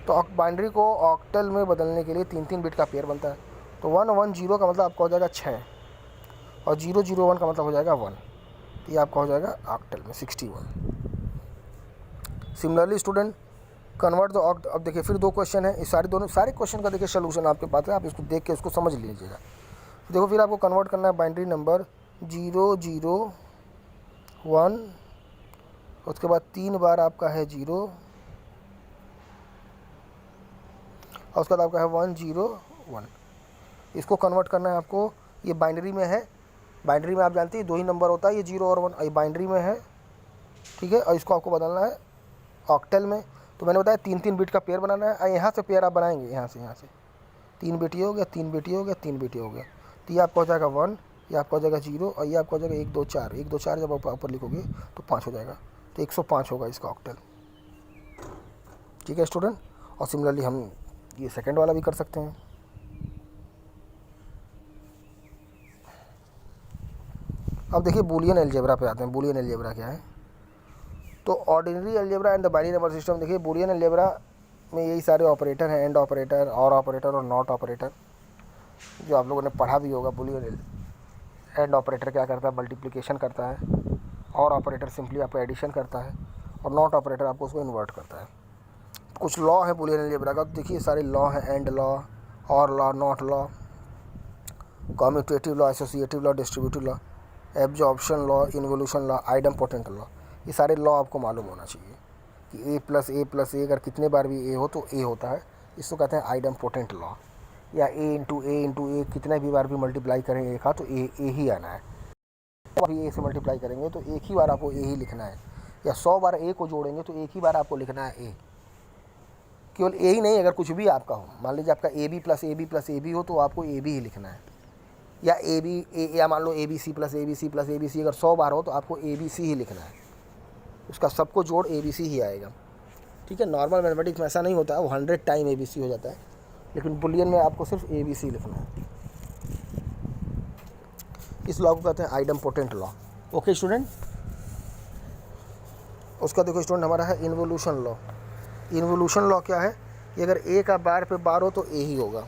तो बाइनरी को ऑक्टल में बदलने के लिए 3-3 बिट का पेयर बनता है। तो 1 1 0 का मतलब आपका हो जाएगा 6, और 0 0 1 का मतलब हो जाएगा 1, तो ये आपका हो जाएगा ऑक्टल में 61। Similarly student convert the oct. अब देखिए फिर 2 क्वेश्चन है, इस सारे क्वेश्चन का देखिए सोल्यूशन आपके पास है, आप इसको देख के उसको समझ लीजिएगा। देखो फिर आपको कन्वर्ट करना है बाइनरी नंबर 0 0 1, उसके बाद 3 बार आपका है 0, और उसके बाद आपका है 1 0 1। इसको कन्वर्ट करना है आपको, ये बाइनरी में है। बाइनरी में आप जानते हैं 2 ही नंबर होता है, ये 0 और 1, ये बाइनरी में है। ठीक है, और इसको आपको बदलना है ऑक्टल में। तो मैंने बताया 3-3 बिट का पेयर बनाना है। यहाँ से पेयर आप बनाएंगे, यहाँ से 3 बिट ये हो गया, 3 बिट ये हो गया, 3 बिट ये हो गया, तो ये आपका हो जाएगा 1, ये आपका हो जाएगा 0, और ये आपका हो जाएगा 1 2 4। 1 2 4 जब आप ऊपर लिखोगे तो 5 हो जाएगा, तो 105 होगा इसका ऑक्टल। ठीक है स्टूडेंट। और सिमिलरली हम ये सेकेंड वाला भी कर सकते हैं। अब देखिए बूलियन अलजेब्रा पे आते हैं। बूलियन अलजेब्रा क्या है, तो ordinary algebra and the binary number system. देखिए बूलियन अलजेब्रा में यही सारे ऑपरेटर हैं, एंड ऑपरेटर, और ऑपरेटर और नॉट ऑपरेटर, जो आप लोगों ने पढ़ा भी होगा। बूलियन एंड ऑपरेटर क्या करता है, मल्टीप्लिकेशन करता है, और ऑपरेटर सिंपली आपको एडिशन करता है, और नॉट ऑपरेटर आपको उसको इन्वर्ट करता है। कुछ लॉ है बूलियन अलजेब्रा का, तो देखिए सारे लॉ हैं, and law, or law, not law, commutative law, associative law, distributive law, absorption law, involution law, idempotent law. ये सारे लॉ आपको मालूम होना चाहिए कि a प्लस ए अगर कितने बार भी a हो तो a होता है, इसको कहते हैं आइडम्पोटेंट लॉ। या a कितने भी बार भी मल्टीप्लाई करें a का तो a ही आना है। अभी a से मल्टीप्लाई करेंगे तो एक ही बार आपको a ही लिखना है, या 100 बार a को जोड़ेंगे तो एक ही बार आपको लिखना है a। केवल a ही नहीं, अगर कुछ भी आपका हो, मान लीजिए आपका ab हो तो आपको ab ही लिखना है, या या मान लो ABC प्लस ABC अगर 100 बार हो तो आपको ABC ही लिखना है, उसका सबको जोड़ ABC ही आएगा। ठीक है, नॉर्मल मैथमेटिक्स में ऐसा नहीं होता है, वो 100 टाइम ABC हो जाता है, लेकिन बुलियन में आपको सिर्फ ABC लिखना है। इस लॉ को कहते हैं आइडम्पोटेंट लॉ। Okay student. उसका देखो स्टूडेंट हमारा है इन्वोल्यूशन लॉ। इन्वोल्यूशन लॉ क्या है कि अगर a का बार पे बार हो तो a ही होगा।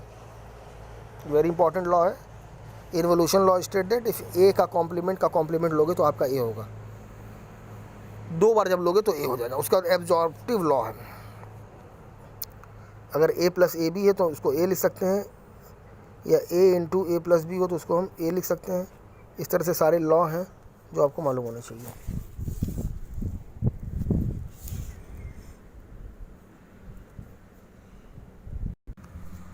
वेरी इंपॉर्टेंट लॉ है। Involution law state that if a का कॉम्प्लीमेंट लोगे तो आपका a होगा, 2 बार जब लोगे तो a हो जाएगा। उसका एब्जॉर्प्टिव लॉ है, अगर a प्लस ए बी है तो उसको a लिख सकते हैं, या a into A plus B हो तो उसको हम a लिख सकते हैं। इस तरह से सारे लॉ हैं जो आपको मालूम होने चाहिए।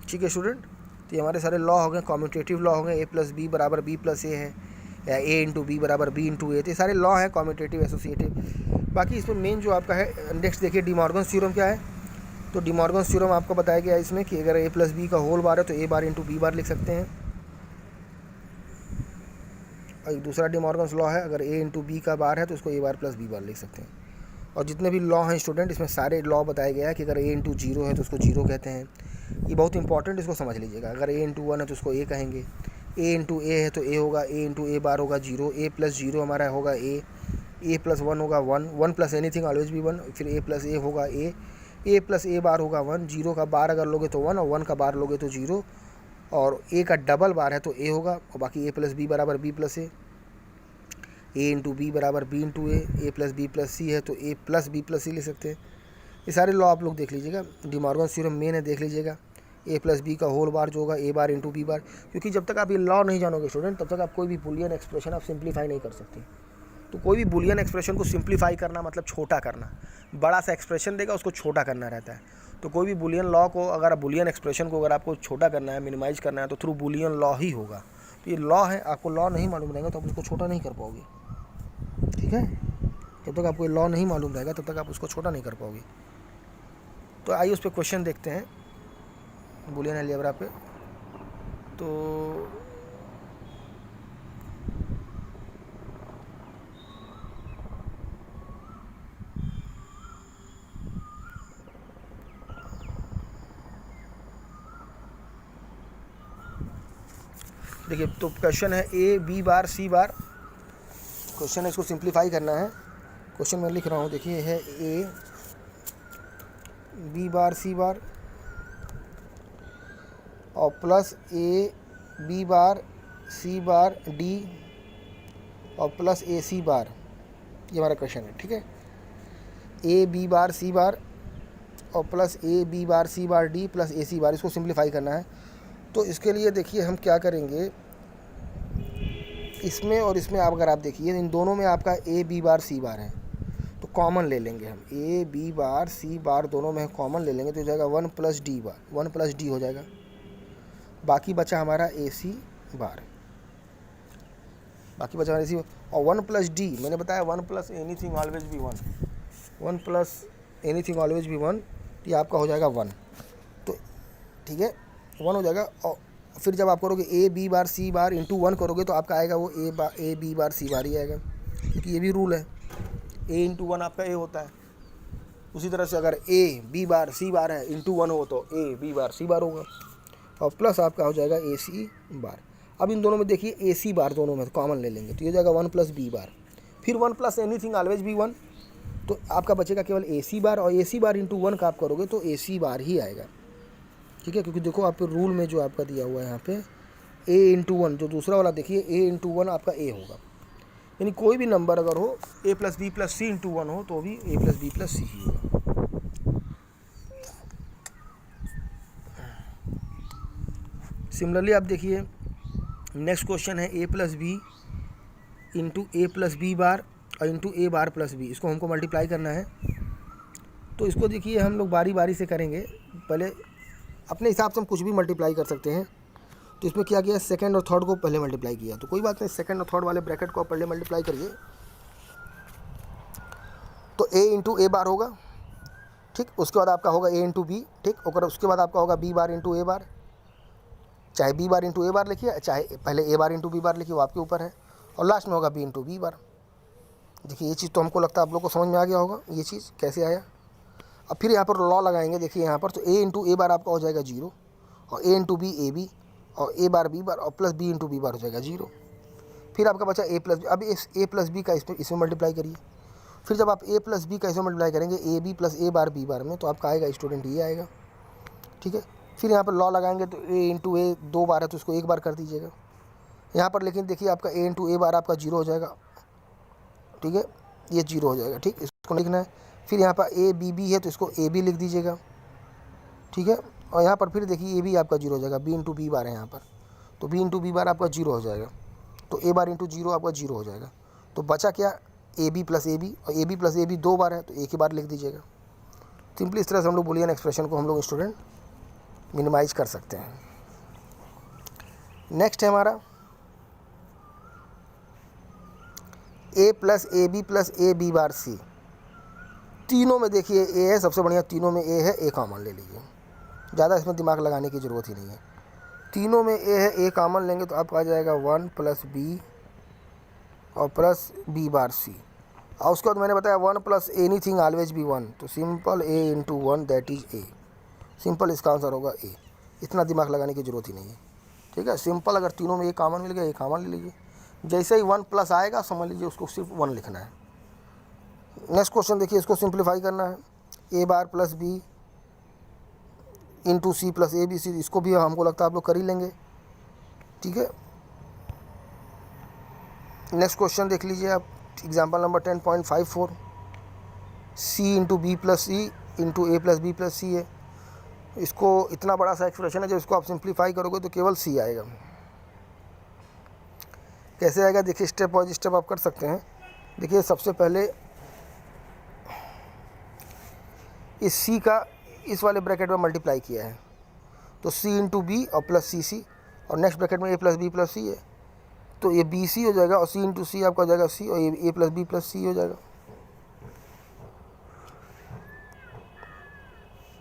ठीक है स्टूडेंट, तो ये हमारे सारे लॉ हो गए। कॉम्यूटेटिव लॉ हो गए, a प्लस बी बराबर b प्लस ए है, या ए इंटू बी बराबर बी इंटू ए, तो ये सारे लॉ हैं कॉम्यूटेटिव एसोसिएटिव। बाकी इसमें मेन जो आपका है, नेक्स्ट देखिए डी मॉर्गन्स थ्योरम क्या है। तो डी मॉर्गन्स थ्योरम आपको बताया गया है इसमें कि अगर ए प्लस बी का होल बार है तो ए बार इंटू बी बार लिख सकते हैं। और एक दूसरा डी मॉर्गन्स लॉ है, अगर ए इंटू बी का बार है तो उसको ए बार प्लस बी बार लिख सकते हैं। और जितने भी लॉ हैं स्टूडेंट, इसमें सारे लॉ बताया गया है कि अगर ए इंटू जीरो है तो उसको जीरो कहते हैं। ये बहुत इंपॉर्टेंट, इसको समझ लीजिएगा। अगर ए इंटू वन है तो उसको ए कहेंगे, ए इंटू ए है तो ए होगा, ए इंटू ए बार होगा जीरो, ए प्लस जीरो हमारा होगा ए प्लस वन होगा one, one plus anything always भी वन, फिर ए प्लस ए होगा ए प्लस ए बार होगा वन, जीरो का बार अगर लोगे तो वन और वन का बार लोगे तो जीरो, और ए का डबल बार है तो ए होगा, और बाकी ए प्लस बी बराबर बी प्लस ए इंटू बी बराबर B into A plus B plus सी है तो ए प्लस बी प्लस सी ले सकते हैं। ये सारे लॉ आप लोग देख लीजिएगा। डी मॉर्गन थ्योरम मेन है, देख लीजिएगा। ए प्लस बी का होल बार जो होगा ए बार इंटू बी बार, क्योंकि जब तक आप ये लॉ नहीं जानोगे स्टूडेंट तब तक आप कोई भी बुलियन एक्सप्रेशन आप सिंप्लीफाई नहीं कर सकते। तो कोई भी बुलियन एक्सप्रेशन को सिंप्लीफाई करना मतलब छोटा करना, बड़ा सा एक्सप्रेशन देगा उसको छोटा करना रहता है। तो कोई भी बुलियन लॉ को, अगर बुलियन एक्सप्रेशन को अगर आपको छोटा करना है, मिनिमाइज करना है, तो थ्रू बुलियन लॉ ही होगा। तो ये लॉ है, आपको लॉ नहीं मालूम रहेगा तो आप उसको छोटा नहीं कर पाओगे, ठीक है। जब तक आपको लॉ नहीं मालूम रहेगा तब तक आप उसको छोटा नहीं कर पाओगे। तो आइए उस पर क्वेश्चन देखते हैं बुलियन अलजेब्रा पे। तो देखिए, तो क्वेश्चन है ए बी बार सी बार, क्वेश्चन है, इसको सिंप्लीफाई करना है। क्वेश्चन मैं लिख रहा हूँ, देखिए है ए बी बार सी बार और plus A B bar C bar D और प्लस ए सी बार, ये हमारा क्वेश्चन है, ठीक है। ए बी बार सी बार और plus A B bar C bar D plus A C bar, इसको simplify करना है। तो इसके लिए देखिए हम क्या करेंगे, इसमें और इसमें आप अगर आप देखिए इन दोनों में आपका ए बी बार सी बार है तो कॉमन ले लेंगे हम, ए बी बार सी बार दोनों में कॉमन ले लेंगे तो हो जाएगा वन प्लस डी बार, वन प्लस डी हो जाएगा। बाकी बचा हमारा ए सी बार, बाकी बचा हमारा ए सी, और वन प्लस डी मैंने बताया वन प्लस एनीथिंग ऑलवेज भी one, one plus anything always भी वन, तो ये आपका हो जाएगा वन। तो ठीक है, वन हो जाएगा। और फिर जब आप करोगे A B bar C bar into one करोगे तो आपका आएगा वो ए बी बार सी बार ही आएगा, क्योंकि ये भी रूल है, ए इंटू वन आपका ए होता है। उसी तरह से अगर ए बी बार सी बार है इंटू वन हो तो ए बी बार सी बार होगा, और प्लस आपका हो जाएगा ए सी बार। अब इन दोनों में देखिए ए सी बार दोनों में कॉमन ले लेंगे तो ये हो जाएगा वन प्लस बी बार, फिर वन प्लस एनीथिंग ऑलवेज भी वन, तो आपका बचेगा केवल ए सी बार, और ए सी बार इंटू वन का आप करोगे तो ए सी बार ही आएगा, ठीक है। क्योंकि देखो आप रूल में जो आपका दिया हुआ है यहाँ पे ए इंटू वन, जो दूसरा वाला देखिए ए इंटू वन आपका ए होगा, यानी कोई भी नंबर अगर हो ए प्लस बी प्लस सी इंटू वन हो तो भी ए प्लस बी प्लस सी ही होगा। सिमिलरली आप देखिए नेक्स्ट क्वेश्चन है ए plus B into A plus B bar और इंटू ए बार प्लस बी, इसको हमको मल्टीप्लाई करना है। तो इसको देखिए हम लोग बारी बारी से करेंगे, पहले अपने हिसाब से हम कुछ भी मल्टीप्लाई कर सकते हैं। तो इसमें क्या किया, सेकंड और थर्ड को पहले मल्टीप्लाई किया, तो कोई बात नहीं, सेकंड और थर्ड वाले ब्रैकेट को पहले मल्टीप्लाई करिए। तो ए इंटू ए बार होगा, ठीक। उसके बाद आपका होगा ए इंटू बी, ठीक। और उसके बाद आपका होगा बी बार इंटू ए बार, चाहे बी बार इंटू ए बार लिखिए, चाहे पहले ए बार इंटू बी बार लिखिए, वो आपके ऊपर है। और लास्ट में होगा बी इंटू बी बार। देखिए ये चीज़ तो हमको लगता है आप लोग को समझ में आ गया होगा, ये चीज़ कैसे आया। अब फिर यहाँ पर लॉ लगाएंगे, देखिए यहाँ पर तो ए इंटू ए बार आपका हो जाएगा जीरो, और A into B A B, और ए बार बी बार, और plus B into B bar हो जाएगा जीरो। फिर आपका बचा ए प्लस बी, अब इस ए प्लस बी का इसमें मल्टीप्लाई करिए। फिर जब आप ए प्लस बी का इसमें मल्टीप्लाई करेंगे A B plus A bar B bar में, तो आपका आएगा स्टूडेंट ये आएगा, ठीक है। फिर यहाँ पर लॉ लगाएंगे तो ए इंटू ए दो बार है तो उसको एक बार कर दीजिएगा यहाँ पर, लेकिन देखिए आपका ए इंटू ए बार आपका जीरो हो जाएगा, ठीक है, ये जीरो हो जाएगा, ठीक। इसको लिखना है। फिर यहाँ पर ए बी बी है तो इसको ए बी लिख दीजिएगा, ठीक है। और यहाँ पर फिर देखिए ए बी आपका जीरो हो जाएगा, बी इंटू बी बार है यहाँ पर, तो बी इंटू बी बार आपका जीरो हो जाएगा, तो ए बार इंटू जीरो आपका जीरो हो जाएगा। तो बचा क्या, A B plus A B, और A B plus A B दो बार है तो एक ही बार लिख दीजिएगा। सिंपली इस तरह से हम लोग बुलियन एक्सप्रेशन को हम लोग स्टूडेंट मिनिमाइज कर सकते हैं। नेक्स्ट है हमारा A plus A B plus A B bar C, तीनों में देखिए ए है सबसे बढ़िया, तीनों में ए है, ए कॉमन ले लीजिए, ज़्यादा इसमें दिमाग लगाने की ज़रूरत ही नहीं है। तीनों में ए है, ए कॉमन लेंगे तो आपका आ जाएगा 1 प्लस बी और प्लस बी बार सी। और उसके बाद मैंने बताया 1 plus any thing always be 1, तो simple A into 1 that is a. Simple इसका आंसर होगा ए, इतना दिमाग लगाने की ज़रूरत ही नहीं है। ठीक है, सिंपल अगर तीनों में ए कॉमन मिल गया ए कॉमन ले लीजिए, जैसे ही 1 प्लस आएगा समझ लीजिए उसको सिर्फ 1 लिखना है। नेक्स्ट क्वेश्चन देखिए, इसको सिंप्लीफाई करना है, A bar plus B into C plus A B C, इसको भी हमको लगता है आप लोग कर ही लेंगे। ठीक है, नेक्स्ट क्वेश्चन देख लीजिए आप, example number 10.54, C into B plus C into A plus B plus सी है। इसको इतना बड़ा सा एक्सप्रेशन है, जब इसको आप सिंप्लीफाई करोगे तो केवल सी आएगा। कैसे आएगा देखिए, स्टेप बाय स्टेप आप कर सकते हैं। देखिए सबसे पहले इस सी का इस वाले ब्रैकेट में मल्टीप्लाई किया है, तो सी इंटू बी और प्लस सी सी, और नेक्स्ट ब्रैकेट में ए प्लस बी प्लस सी है, तो ये बी सी हो जाएगा, और सी इंटू सी आपका हो जाएगा सी, और ये ए प्लस बी प्लस सी हो जाएगा।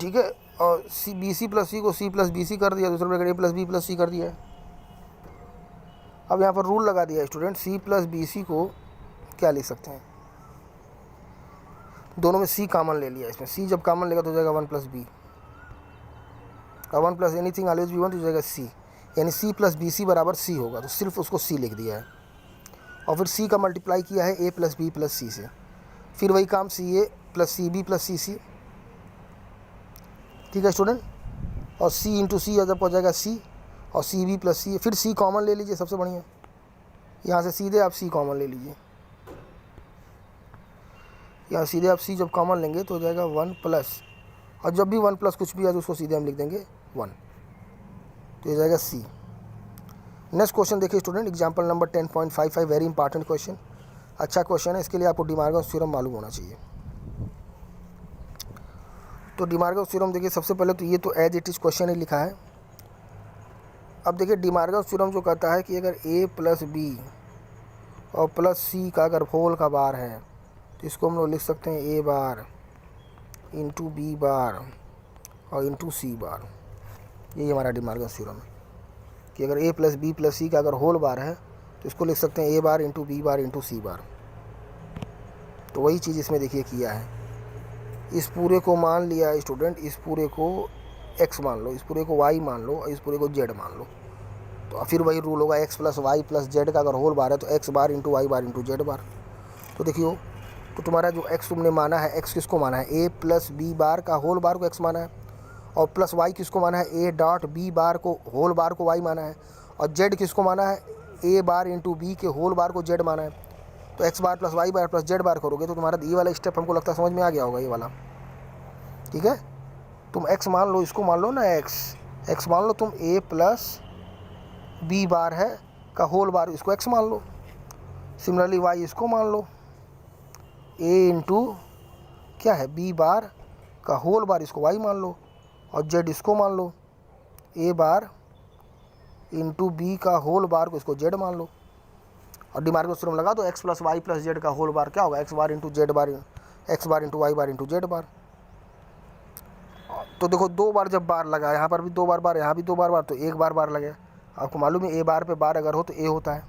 ठीक है, और सी बी सी प्लस सी को सी प्लस बी सी कर दिया, दूसरा bracket A plus B plus C कर दिया है। अब यहाँ पर रूल लगा दिया student, C plus B C को क्या लिख सकते हैं, दोनों में सी कॉमन ले लिया, इसमें सी जब कॉमन लेगा तो हो जाएगा 1 प्लस बी, और 1 plus any thing always be 1 तो हो जाएगा सी, यानी सी प्लस बी सी बराबर सी होगा, तो सिर्फ उसको सी लिख दिया है। और फिर सी का मल्टीप्लाई किया है ए प्लस बी प्लस सी से, फिर वही काम सी ए प्लस सी बी प्लस सी सी। ठीक है स्टूडेंट, और सी इंटू सी जब हो जाएगा सी, और सी बी प्लस सी, फिर सी कॉमन ले लीजिए, सबसे बढ़िया यहाँ से सीधे आप सी कॉमन ले लीजिए, यहाँ सीधे आप सी जब कॉमन लेंगे तो हो जाएगा 1 प्लस, और जब भी 1 प्लस कुछ भी है तो उसको सीधे हम लिख देंगे 1, तो हो जाएगा सी। नेक्स्ट क्वेश्चन देखिए student, example number 10.55, very important question, अच्छा क्वेश्चन है, इसके लिए आपको डिमार्गस थ्योरम मालूम होना चाहिए। तो डिमार्गस थ्योरम देखिए, सबसे पहले तो ये तो एज इट इज़ क्वेश्चन ही लिखा है। अब देखिए डिमार्गस थ्योरम जो कहता है कि अगर ए प्लस बी और प्लस सी का अगर होल का बार है, तो इसको हम लोग लिख सकते हैं ए बार इंटू बी बार और इंटू सी बार। यही हमारा डिमार्गस थ्योरम है कि अगर ए प्लस बी प्लस सी का अगर होल बार है तो इसको लिख सकते हैं ए bar into B bar into सी बार। तो वही चीज़ इसमें देखिए किया है, इस पूरे को मान लिया है स्टूडेंट, इस पूरे को x मान लो, इस पूरे को y मान लो, और इस पूरे को z मान लो, तो फिर वही रूल होगा x plus Y plus Z का अगर होल बार है तो x bar into Y bar into Z bar. तो देखियो, तो तुम्हारा जो x तुमने माना है, x किसको माना है, a प्लस बी बार का होल बार को x माना है, और प्लस y किसको माना है, a डॉट बी बार को होल बार को y माना है, और z किसको माना है, a बार इंटू बी के होल बार को z माना है। तो x बार प्लस वाई बार प्लस जेड बार करोगे तो तुम्हारा ये वाला स्टेप हमको लगता है समझ में आ गया होगा, ये वाला। ठीक है, तुम x मान लो, इसको मान लो ना, x मान लो तुम a प्लस बी बार है का होल बार, इसको x मान लो। सिमिलरली y इसको मान लो, a इंटू क्या है b बार का होल बार, इसको y मान लो, और z इसको मान लो, a बार इंटू b का होल बार को इसको z मान लो, और डिमार्गस थ्योरम लगा दो, x plus Y plus Z का होल बार क्या होगा, x bar into Z bar, x bar into Y bar into Z bar. तो देखो 2 बार जब बार लगा, यहाँ पर भी 2 बार बार, यहाँ भी 2 बार बार, तो 1 बार बार लगे। आपको मालूम है ए बार पे बार अगर हो तो ए होता है,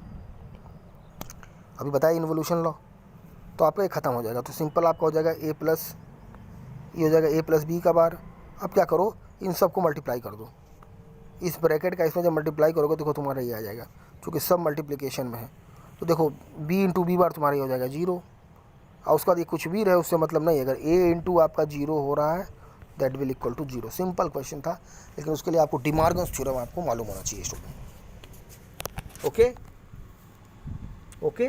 अभी बताया इन्वोल्यूशन लॉ, तो आपका ये ख़त्म हो जाएगा। तो सिंपल आपका हो जाएगा ए प्लस, ये हो जाएगा ए प्लस बी का बार। अब क्या करो, इन सबको मल्टीप्लाई कर दो, इस ब्रैकेट का इसमें जब मल्टीप्लाई करोगे देखो तुम्हारा ये आ जाएगा, क्योंकि सब मल्टीप्लिकेशन में है। तो देखो b इंटू बी बार तुम्हारा ये हो जाएगा 0, और उसका ये कुछ भी रहे उससे मतलब नहीं है, अगर a इंटू आपका 0 हो रहा है that will equal to 0। Simple question था, लेकिन उसके लिए आपको डिमार्गस थ्योरम आपको मालूम होना चाहिए student. Okay okay,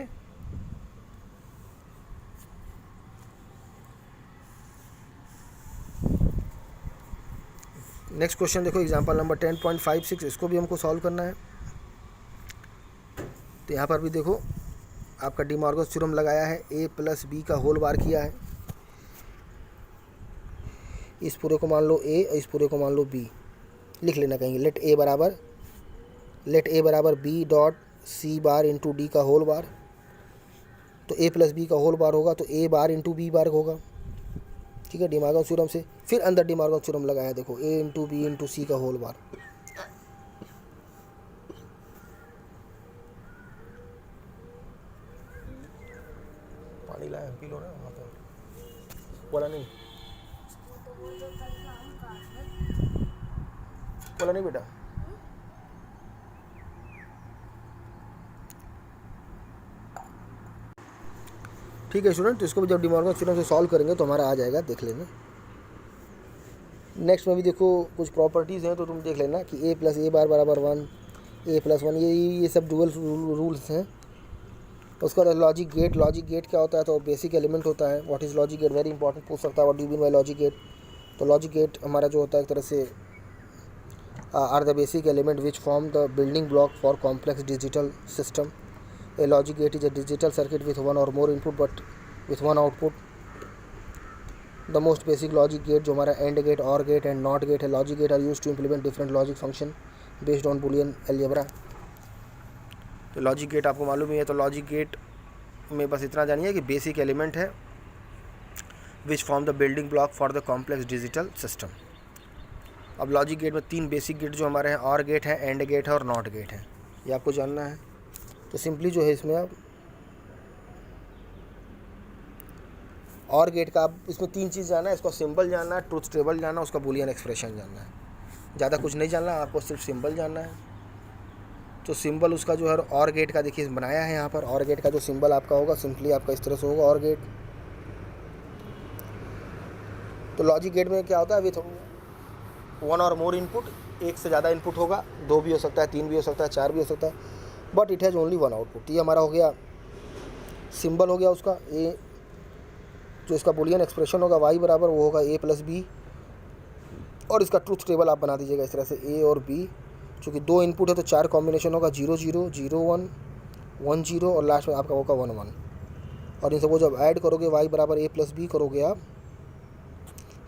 next question देखो, एग्जांपल नंबर 10.56, इसको भी हमको सॉल्व करना है। तो यहाँ पर भी देखो आपका डिमार्गस थ्योरम लगाया है, a प्लस बी का होल बार किया है, इस पूरे को मान लो a और इस पूरे को मान लो b, लिख लेना कहेंगे लेट a बराबर b dot c bar into D का होल बार। तो ए प्लस बी का होल बार होगा, तो ए बार इंटू बी बार होगा। ठीक है, डिमॉर्गन थ्योरम से फिर अंदर डिमॉर्गन थ्योरम लगाया, देखो ए इंटू बी इंटू सी का होल बार। पानी लाया पी लो ना, वहाँ पे बोला नहीं, बोला नहीं बेटा। ठीक है स्टूडेंट, तो इसको भी जब डिमॉर्गन थ्योरम से सॉल्व करेंगे तो हमारा आ जाएगा, देख लेना। नेक्स्ट में भी देखो कुछ प्रॉपर्टीज़ हैं, तो तुम देख लेना कि ए प्लस ए बार बराबर 1, ए प्लस 1, ये सब डुअल रूल्स हैं। उसका लॉजिक गेट, लॉजिक गेट क्या होता है, तो बेसिक एलिमेंट होता है। What is logic gate, very important पूछ सकता है, what do you mean by logic gate. तो लॉजिक गेट हमारा जो होता है एक तरह से are the basic element which form the building block for complex digital system. A logic gate is a digital circuit with one or more input but with one output. The most basic logic gate जो हमारा and gate, or gate and not gate है। Logic gate are use to implement different logic function based on Boolean algebra. तो logic gate आपको मालूम ही है। तो logic gate में बस इतना जानिए कि बेसिक एलिमेंट है विच form the building block for the complex digital system. अब लॉजिक गेट में 3 बेसिक गेट जो हमारे हैं, और गेट है, एंड गेट है और नॉट गेट है, ये आपको जानना है। तो सिंपली जो है इसमें आप और गेट का, आप इसमें 3 चीज़ जानना है, इसका सिंबल जानना है, ट्रूथ टेबल जानना है, उसका बुलियन एक्सप्रेशन जानना है। ज़्यादा कुछ नहीं जानना, आपको सिर्फ सिंबल जानना है। तो सिंबल उसका जो है और गेट का देखिए बनाया है यहाँ पर। और गेट का जो सिंबल आपका होगा सिंपली आपका इस तरह से होगा, और गेट। तो लॉजिक गेट में क्या होता है, विथ 1 और मोर इनपुट, एक से ज़्यादा इनपुट होगा, 2 भी हो सकता है, 3 भी हो सकता है, 4 भी हो सकता है, but it has only 1 output. ये हमारा हो गया सिंबल, हो गया उसका ए। जो इसका बुलियन एक्सप्रेशन होगा वाई बराबर, वो होगा ए प्लस बी। और इसका ट्रूथ टेबल आप बना दीजिएगा इस तरह से, ए और बी। चूँकि 2 इनपुट है तो 4 कॉम्बिनेशन होगा, 0 0 0 1 1 0 और लास्ट में आपका होगा 1 1। और इन सबको जब ऐड करोगे वाई बराबर ए प्लस बी करोगे आप,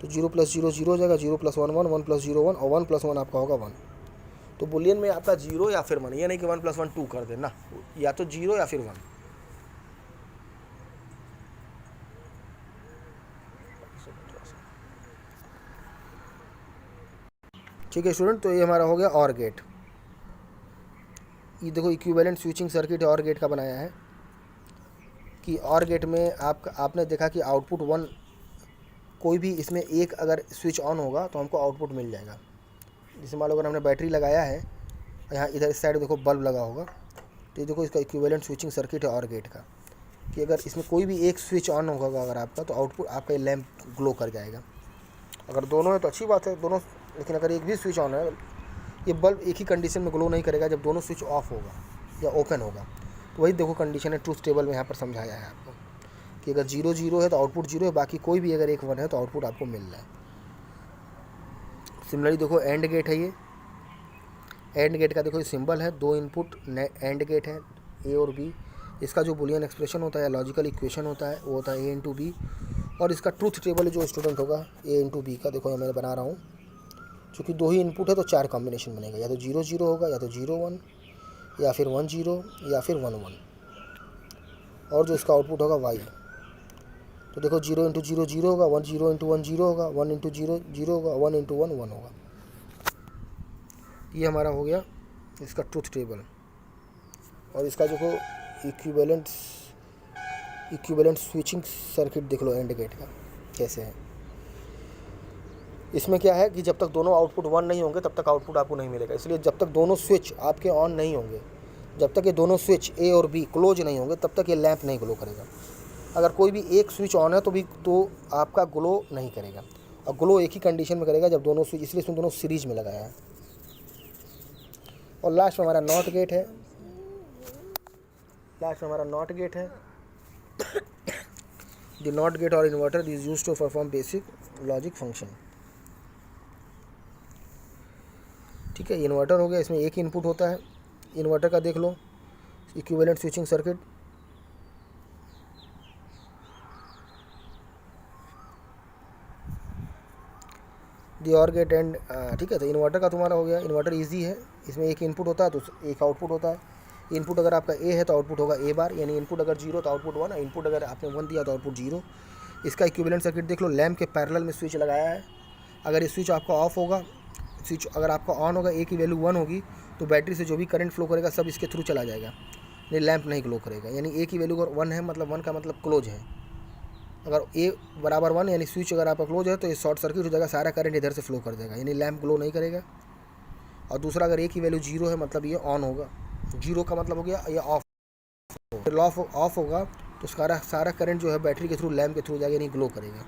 तो 0 प्लस 0 0 हो जाएगा, 0 प्लस 1 1, 1 प्लस 0 1 और 1 प्लस 1 आपका होगा 1। तो बुलियन में आपका 0 या फिर 1, ये नहीं कि 1 प्लस 1 2 कर देना, या तो 0 या फिर 1। ठीक है स्टूडेंट, तो ये हमारा हो गया और गेट। ये देखो इक्विवेलेंट स्विचिंग सर्किट और गेट का बनाया है कि और गेट में आपने देखा कि आउटपुट 1, कोई भी इसमें एक अगर स्विच ऑन होगा तो हमको आउटपुट मिल जाएगा। जैसे मान लो अगर हमने बैटरी लगाया है, यहाँ इधर इस साइड देखो बल्ब लगा होगा, तो ये देखो इसका इक्विवेलेंट स्विचिंग सर्किट है और गेट का, कि अगर इसमें कोई भी एक स्विच ऑन होगा अगर आपका, तो आउटपुट आपका ये लैंप ग्लो कर जाएगा। अगर दोनों है तो अच्छी बात है दोनों, लेकिन अगर एक भी स्विच ऑन है, ये बल्ब एक ही कंडीशन में ग्लो नहीं करेगा, जब दोनों स्विच ऑफ होगा या ओपन होगा। तो वही देखो कंडीशन है, ट्रूथ टेबल में यहाँ पर समझाया है आपको कि अगर 0 0 है तो आउटपुट 0 है, बाकी कोई भी अगर एक 1 है तो आउटपुट आपको मिल रहा है। सिमिलरली देखो एंड गेट है, ये एंड गेट का देखो ये सिंबल है, 2 इनपुट एंड गेट है, ए और बी। इसका जो बुलियन एक्सप्रेशन होता है, लॉजिकल इक्वेशन होता है, वो होता है ए इंटू बी। और इसका ट्रूथ टेबल जो स्टूडेंट होगा ए इंटू बी का, देखो मैं बना रहा हूँ, चूँकि 2 ही इनपुट है तो 4 कॉम्बिनेशन बनेगा, या तो 0 0 होगा, या तो 0 1, या फिर 1 0, या फिर 1 1। और जो इसका आउटपुट होगा वाई, तो देखो 0 इंटू 0 0 होगा, 1 0 इंटू 1 0 होगा, 1 इंटू 0 0 होगा, 1 इंटू 1 1 होगा। ये हमारा हो गया इसका ट्रूथ टेबल। और इसका देखो इक्विवेलेंट स्विचिंग सर्किट देख लो एंड गेट का कैसे है। इसमें क्या है कि जब तक दोनों आउटपुट 1 नहीं होंगे तब तक आउटपुट आपको नहीं मिलेगा। इसलिए जब तक दोनों स्विच आपके ऑन नहीं होंगे, जब तक ये दोनों स्विच ए और बी क्लोज नहीं होंगे, तब तक ये लैंप नहीं ग्लो करेगा। अगर कोई भी एक स्विच ऑन है तो भी तो आपका ग्लो नहीं करेगा, और ग्लो एक ही कंडीशन में करेगा जब दोनों स्विच, इसलिए इसमें दोनों सीरीज में लगाया है। और लास्ट में हमारा नॉट गेट है, द नॉट गेट और inverter is used to perform basic logic function. ठीक है, इन्वर्टर हो गया, इसमें एक इनपुट होता है। इन्वर्टर का देख लो इक्विवेलेंट स्विचिंग सर्किट, दी और गेट एंड। ठीक है, तो इन्वर्टर का तुम्हारा हो गया, इन्वर्टर इजी है, इसमें एक इनपुट होता है तो एक आउटपुट होता है। इनपुट अगर आपका ए है तो आउटपुट होगा ए बार, यानी इनपुट अगर 0 तो आउटपुट 1, इनपुट अगर आपने 1 दिया तो आउटपुट 0। इसका इक्विवेलेंट सर्किट देख लो, लैंप के पैरेलल में स्विच लगाया है। अगर ये स्विच आपका ऑफ होगा, स्विच अगर आपका ऑन होगा, ए की वैल्यू 1 होगी तो बैटरी से जो भी करंट फ्लो करेगा सब इसके थ्रू चला जाएगा, नहीं लैंप नहीं ग्लो करेगा। यानी ए की वैल्यू अगर 1 है मतलब 1 का मतलब क्लोज है। अगर ए बराबर 1 यानी स्विच अगर आपका क्लोज है तो ये शॉर्ट सर्किट हो जाएगा, सारा करंट इधर से फ्लो कर देगा, यानी लैंप ग्लो नहीं करेगा। और दूसरा अगर ए की वैल्यू 0 है मतलब ये ऑन होगा, 0 का मतलब हो गया ये ऑफ। ऑफ होगा तो सारा करंट जो है बैटरी के थ्रू लैंप के थ्रू जाएगा, यानी ग्लो करेगा।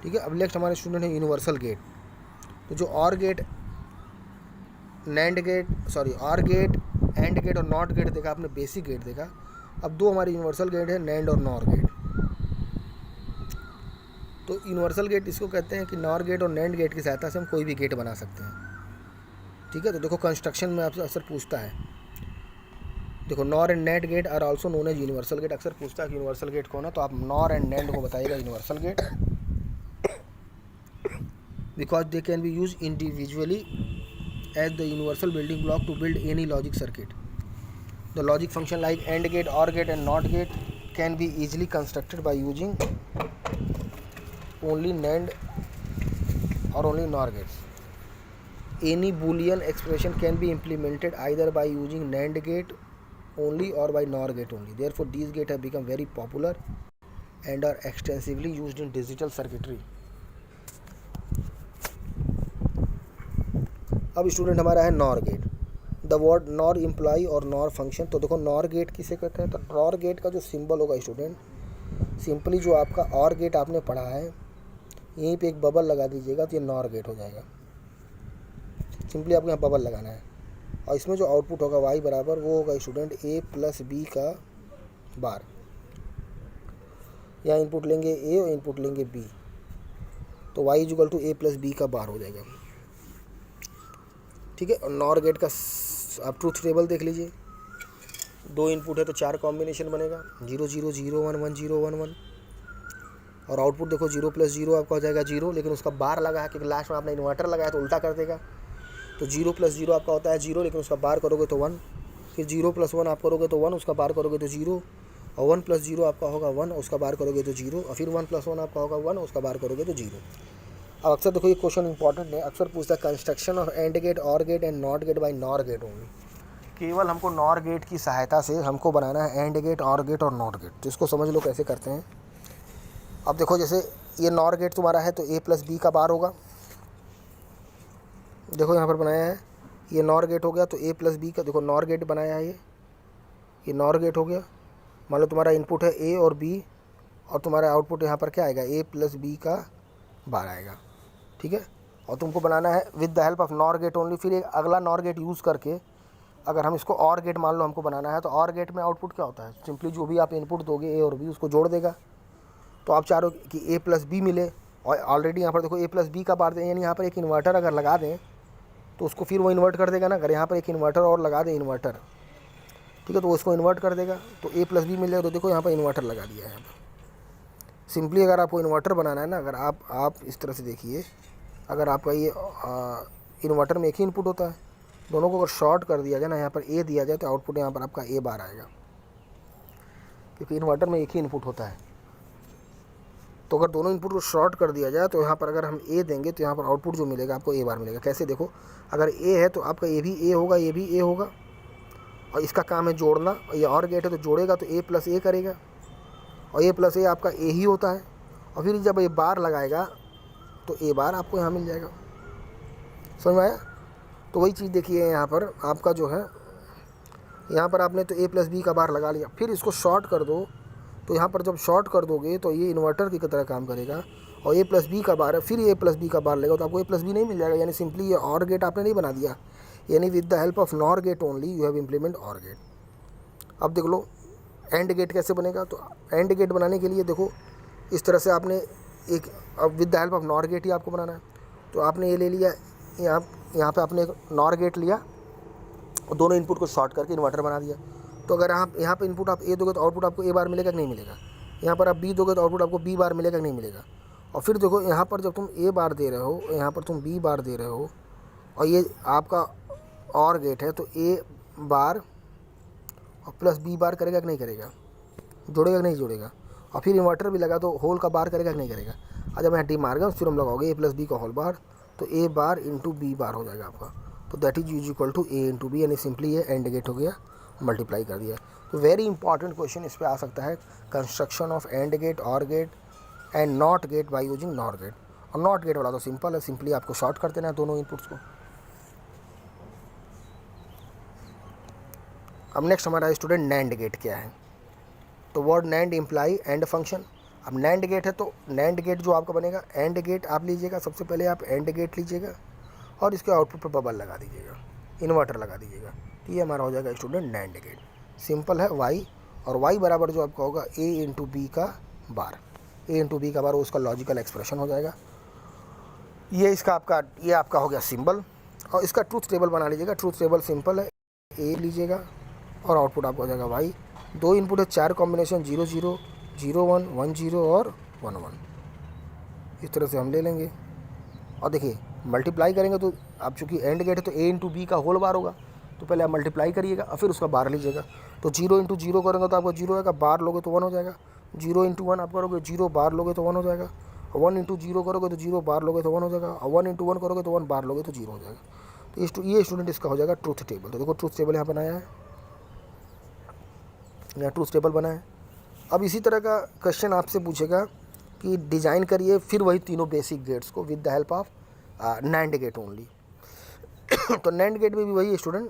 ठीक है। अब नेक्स्ट हमारे स्टूडेंट है यूनिवर्सल गेट। तो जो or gate, NAND gate, or gate, and gate और नॉट गेट देखा आपने, बेसिक गेट देखा। अब दो हमारे यूनिवर्सल गेट है, नैंड और नॉर गेट। तो यूनिवर्सल गेट इसको कहते हैं कि नॉर गेट और नैंड गेट की सहायता से हम कोई भी गेट बना सकते हैं। ठीक है। तो देखो कंस्ट्रक्शन में आपसे अक्सर पूछता है, देखो NOR and NAND gate are also known as universal gate. अक्सर पूछता है कि यूनिवर्सल गेट कौन है, तो आप नॉर एंड नैंड को बताइएगा universal gate, because they can be use individually as the universal building block to build any logic circuit. The logic function like and gate, or gate and not gate can be easily constructed by using only NAND or only NOR gates. Any Boolean expression can be implemented either by using NAND gate only or by NOR gate only. Therefore, these gates have become very popular and are extensively used in digital circuitry. अब student हमारा है NOR gate. The word NOR imply और NOR function. तो देखो nor gate किसे कहते हैं, तो नॉर गेट का जो सिंबल होगा स्टूडेंट, सिंपली जो आपका ऑर गेट आपने पढ़ा है यहीं पे एक बबल लगा दीजिएगा तो ये नॉर गेट हो जाएगा। सिंपली आपको यहाँ बबल लगाना है और इसमें जो आउटपुट होगा वाई बराबर वो होगा स्टूडेंट ए प्लस बी का बार। यहाँ इनपुट लेंगे ए और इनपुट लेंगे बी, तो Y equal to A plus B का बार हो जाएगा। ठीक है। और नॉर गेट का आप ट्रूथ टेबल देख लीजिए, 2 इनपुट है तो 4 कॉम्बिनेशन बनेगा, 0 0 0 1 1 0 1 1। और आउटपुट देखो 0 प्लस 0 आपका हो जाएगा 0, लेकिन उसका बार लगा है क्योंकि लास्ट में आपने इन्वर्टर लगाया तो उल्टा कर देगा। तो 0 प्लस 0 आपका होता है 0, लेकिन उसका बार करोगे तो 1। फिर 0 प्लस 1 आप करोगे तो 1, उसका बार करोगे तो 0। और 1 प्लस 0 आपका होगा 1, उसका बार करोगे तो 0। और फिर 1 प्लस 1 आपका होगा 1, उसका बार करोगे तो 0। अब अक्सर देखो ये क्वेश्चन इंपॉर्टेंट है, अक्सर पूछता है construction of and gate, or gate and not gate by NOR gate only. केवल हमको नॉर गेट की सहायता से हमको बनाना है एंड गेट, ऑर गेट और नॉट गेट। तो इसको समझ लो कैसे करते हैं। अब देखो जैसे ये नॉर गेट तुम्हारा है तो ए प्लस बी का बार होगा। देखो यहाँ पर बनाया है, ये नॉर गेट हो गया तो ए प्लस बी का, देखो नॉर गेट बनाया है ये नॉर गेट हो गया। मान लो तुम्हारा इनपुट है ए और बी और तुम्हारा आउटपुट यहाँ पर क्या आएगा, ए प्लस बी का बार आएगा। ठीक है। और तुमको बनाना है with the help of NOR gate only. फिर एक अगला नॉर गेट यूज़ करके अगर हम इसको और गेट मान लो हमको बनाना है, तो और गेट में आउटपुट क्या होता है, सिंपली जो भी आप इनपुट दोगे ए और बी उसको जोड़ देगा। तो आप चाह रहे हो कि ए प्लस बी मिले, और ऑलरेडी यहाँ पर देखो ए प्लस बी का बार दें, यानी यहाँ पर एक इन्वर्टर अगर लगा दें तो उसको फिर वो इन्वर्ट कर देगा ना। अगर यहाँ पर एक इन्वर्टर और लगा दें इन्वर्टर, ठीक है, तो वो उसको इन्वर्ट कर देगा, तो ए प्लस बी मिल जाएगा। तो देखो यहाँ पर इन्वर्टर लगा दिया है। यहाँ पर सिंपली अगर आपको इन्वर्टर बनाना है ना, अगर आप इस तरह से देखिए, अगर आपका ये इन्वर्टर में एक ही इनपुट होता है, दोनों को अगर शॉर्ट कर दिया जाए ना, यहाँ पर ए दिया जाए तो आउटपुट यहाँ पर आपका ए बार आएगा, क्योंकि इन्वर्टर में एक ही इनपुट होता है। तो अगर दोनों इनपुट को शॉर्ट कर दिया जाए तो यहाँ पर अगर हम ए देंगे तो यहाँ पर आउटपुट जो मिलेगा आपको ए बार मिलेगा। कैसे देखो, अगर ए है तो आपका ये भी ए होगा, ये भी ए होगा, और इसका काम है जोड़ना। और ये और गेट है तो जोड़ेगा तो ए प्लस ए करेगा, और ए प्लस ए आपका ए ही होता है। और फिर जब ये बार लगाएगा तो ए बार आपको यहाँ मिल जाएगा। समझ में आया? तो वही चीज़ देखिए यहाँ पर आपका जो है, यहाँ पर आपने तो ए प्लस बी का बार लगा लिया, फिर इसको शॉर्ट कर दो, तो यहाँ पर जब शॉर्ट कर दोगे तो ये इन्वर्टर की तरह काम करेगा, और ए प्लस बी का बार है, फिर ए प्लस बी का बार लेगा तो आपको ए प्लस बी नहीं मिल जाएगा। यानी सिंपली ये और गेट आपने नहीं बना दिया, यानी with the help of NOR gate only you have implement और गेट। अब देख लो एंड गेट कैसे बनेगा। तो एंड गेट बनाने के लिए देखो इस तरह से आपने एक, अब with the help of NOR gate ही आपको बनाना है। तो आपने ये ले लिया, यहाँ पे आपने एक नॉर गेट लिया और दोनों इनपुट को शॉर्ट करके इन्वर्टर बना दिया। तो अगर आप यहाँ पे इनपुट आप ए दोगे तो आउटपुट आपको ए बार मिलेगा कि नहीं मिलेगा। यहाँ पर आप बी दोगे तो आउटपुट आपको बी बार मिलेगा कि नहीं मिलेगा। और फिर देखो यहाँ पर जब तुम ए बार दे रहे हो, यहाँ पर तुम बी बार दे रहे हो, और ये आपका और गेट है, तो ए बार और प्लस बी बार करेगा कि नहीं करेगा, जोड़ेगा कि नहीं जोड़ेगा, और फिर इन्वर्टर भी लगा तो होल का बार करेगा कि नहीं करेगा। और जब यहाँ डी मार्गन थ्योरम लगाओगे ए प्लस बी का होल बार, तो A bar into B bar हो जाएगा आपका। तो that is equal to A into B, यानी सिंपली ये एंड गेट हो गया, मल्टीप्लाई कर दिया। तो वेरी इंपॉर्टेंट क्वेश्चन इस पर आ सकता है, construction of and gate, or gate and not gate by using NOR gate. और नॉट गेट वाला तो सिंपल है, सिंपली आपको शॉर्ट कर देना है दोनों इनपुट्स को। अब नेक्स्ट हमारा स्टूडेंट नैंड गेट क्या है। तो word NAND imply and function. अब नैंड गेट है तो नैंड गेट जो आपका बनेगा, एंड गेट आप लीजिएगा, सबसे पहले आप एंड गेट लीजिएगा और इसके आउटपुट पर बबल लगा दीजिएगा, इन्वर्टर लगा दीजिएगा। तो ये हमारा हो जाएगा स्टूडेंट नैंड गेट। सिंपल है, वाई, और वाई बराबर जो आपका होगा ए इंटू बी का बार, ए इंटू बी का बार, वो उसका लॉजिकल एक्सप्रेशन हो जाएगा। ये इसका आपका, ये आपका हो गया सिंबल। और इसका ट्रूथ टेबल बना लीजिएगा। ट्रूथ टेबल सिंपल है, ए लीजिएगा और आउटपुट आपका हो जाएगा वाई। दो इनपुट है, 4 कॉम्बिनेशन, 0 0 0 1 1 0 और 1 1। इस तरह से हम ले लेंगे। और देखिए मल्टीप्लाई करेंगे तो आप चूँकि एंड गेट है तो ए इंटू बी का होल बार होगा, तो पहले आप मल्टीप्लाई करिएगा और फिर उसका बार लीजिएगा। तो 0 इंटू 0 करेंगे तो आपका 0 आएगा, बार लोगे तो 1 हो जाएगा। 0 इंटू 1 आप करोगे, 0 बार लोगे तो 1 हो जाएगा। 1 इंटू 0 करोगे तो 0 बार लोगे तो 1 हो जाएगा। और 1 इंटू 1 करोगे तो 1 बार लोगे तो 0 हो जाएगा। तो ये स्टूडेंट इसका हो जाएगा ट्रूथ टेबल। तो देखो ट्रूथ टेबल यहाँ बनाया है, यहाँ ट्रूथ टेबल बना है। अब इसी तरह का क्वेश्चन आपसे पूछेगा कि डिज़ाइन करिए फिर वही तीनों बेसिक गेट्स को with the help of NAND get only. तो नैंड गेट में भी वही है स्टूडेंट,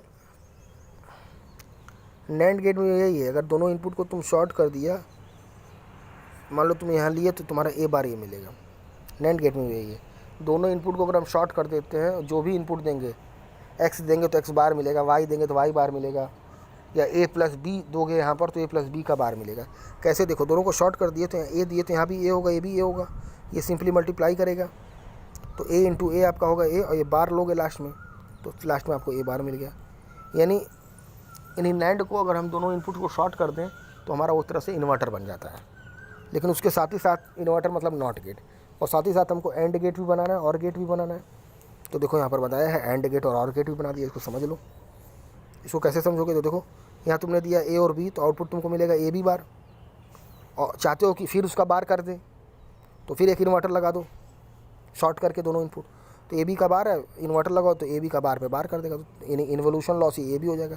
नैंड गेट में यही है, अगर दोनों इनपुट को तुम शॉर्ट कर दिया, मान लो तुम यहाँ लिए तो तुम्हारा ए बार ये मिलेगा। नैंड गेट में भी यही है, दोनों इनपुट को अगर हम शॉर्ट कर देते हैं, जो भी इनपुट देंगे, एक्स देंगे तो एक्स बार मिलेगा, वाई देंगे तो वाई बार मिलेगा, या ए प्लस बी दोगे यहाँ पर तो ए प्लस बी का बार मिलेगा। कैसे, देखो दोनों को शॉर्ट कर दिए तो ए दिए तो यहाँ भी ए होगा, ये भी ए होगा, ये सिंपली मल्टीप्लाई करेगा तो ए इंटू ए आपका होगा ए, और ये बार लोगे लास्ट में तो लास्ट में आपको ए बार मिल गया। यानी इन्हीं नैंड को अगर हम दोनों इनपुट को शॉर्ट कर दें तो हमारा उस तरह से इन्वर्टर बन जाता है। लेकिन उसके साथ ही साथ इन्वर्टर मतलब नॉट गेट, और साथ ही साथ हमको एंड गेट भी बनाना है और गेट भी बनाना है। तो देखो यहाँ पर बताया है एंड गेट और गेट भी बना दिया, इसको समझ लो। इसको कैसे समझोगे, तो देखो यहाँ तुमने दिया ए और बी, तो आउटपुट तुमको मिलेगा ए बी बार, और चाहते हो कि फिर उसका बार कर दे तो फिर एक इन्वर्टर लगा दो शॉर्ट करके दोनों इनपुट। तो ए बी का बार है, इन्वर्टर लगाओ तो ए बी का बार पे बार कर देगा, तो यानी इन्वोल्यूशन लॉस ये भी हो जाएगा।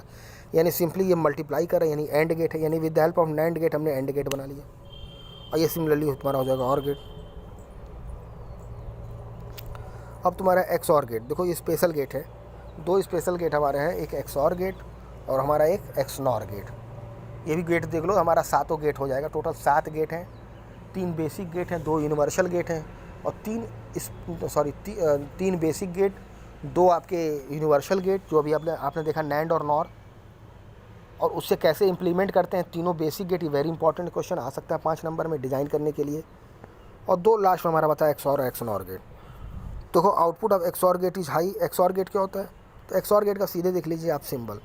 यानी सिंपली ये मल्टीप्लाई कर रहा है, यानी एंड गेट है, यानी with the help of NAND gate हमने एंड गेट बना लिया। और ये सिमिलरली तुम्हारा हो जाएगा और गेट। अब तुम्हारा एक्स और गेट, देखो ये स्पेशल गेट है, दो स्पेशल गेट हमारे हैं, एक एक्स और गेट और हमारा एक एक्स नॉर गेट। ये भी गेट देख लो, हमारा 7 गेट हो जाएगा। टोटल 7 गेट हैं, 3 बेसिक गेट हैं, 2 यूनिवर्सल गेट हैं, और 3 बेसिक गेट, 2 आपके यूनिवर्सल गेट जो अभी आपने देखा नैंड और नॉर। और उससे कैसे इम्प्लीमेंट करते हैं तीनों बेसिक गेट, ये वेरी इंपॉर्टेंट क्वेश्चन आ सकता है 5 नंबर में डिज़ाइन करने के लिए। और 2 लास्ट में हमारा बताया एक्स और एक्स नॉर गेट। देखो output of X or gate is high. X or gate क्या होता है, तो एक्स और गेट का सीधे देख लीजिए आप सिंबल।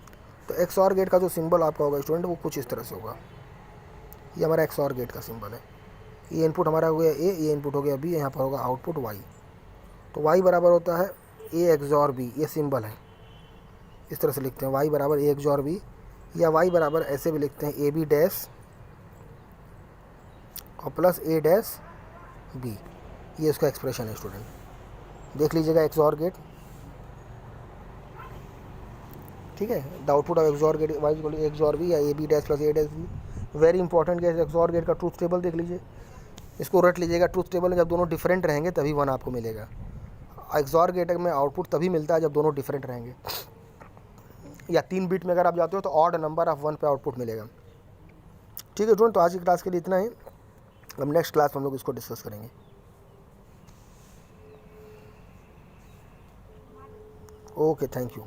तो एक्स और गेट का जो सिंबल आपका होगा स्टूडेंट, वो कुछ इस तरह से होगा। ये हमारा एक्स और गेट का सिंबल है। ये इनपुट हमारा हो गया ए, ये इनपुट हो गया बी, यहाँ पर होगा आउटपुट वाई। तो वाई बराबर होता है ए एक्स और बी, ये सिंबल है, इस तरह से लिखते हैं वाई बराबर ए एक्स और बी, या वाई बराबर ऐसे भी लिखते हैं ए बी डैश और प्लस ए डैश बी। ये इसका एक्सप्रेशन है स्टूडेंट, देख लीजिएगा एक्स और गेट। ठीक है, the output of X or gate Y equal to X or B, या A B dash plus A dash B. Very important gate X or gate का truth table देख लीजिए, इसको रट लीजिएगा। ट्रूथ टेबल में जब दोनों डिफरेंट रहेंगे तभी 1 आपको मिलेगा। एक्स और गेट में आउटपुट तभी मिलता है जब दोनों डिफरेंट रहेंगे, या 3 बिट में अगर आप जाते हो तो ऑड नंबर ऑफ 1 पे आउटपुट मिलेगा। ठीक है स्टूडेंट, तो आज की क्लास के लिए इतना ही। अब नेक्स्ट क्लास में हम लोग इसको डिस्कस करेंगे। Okay, thank you.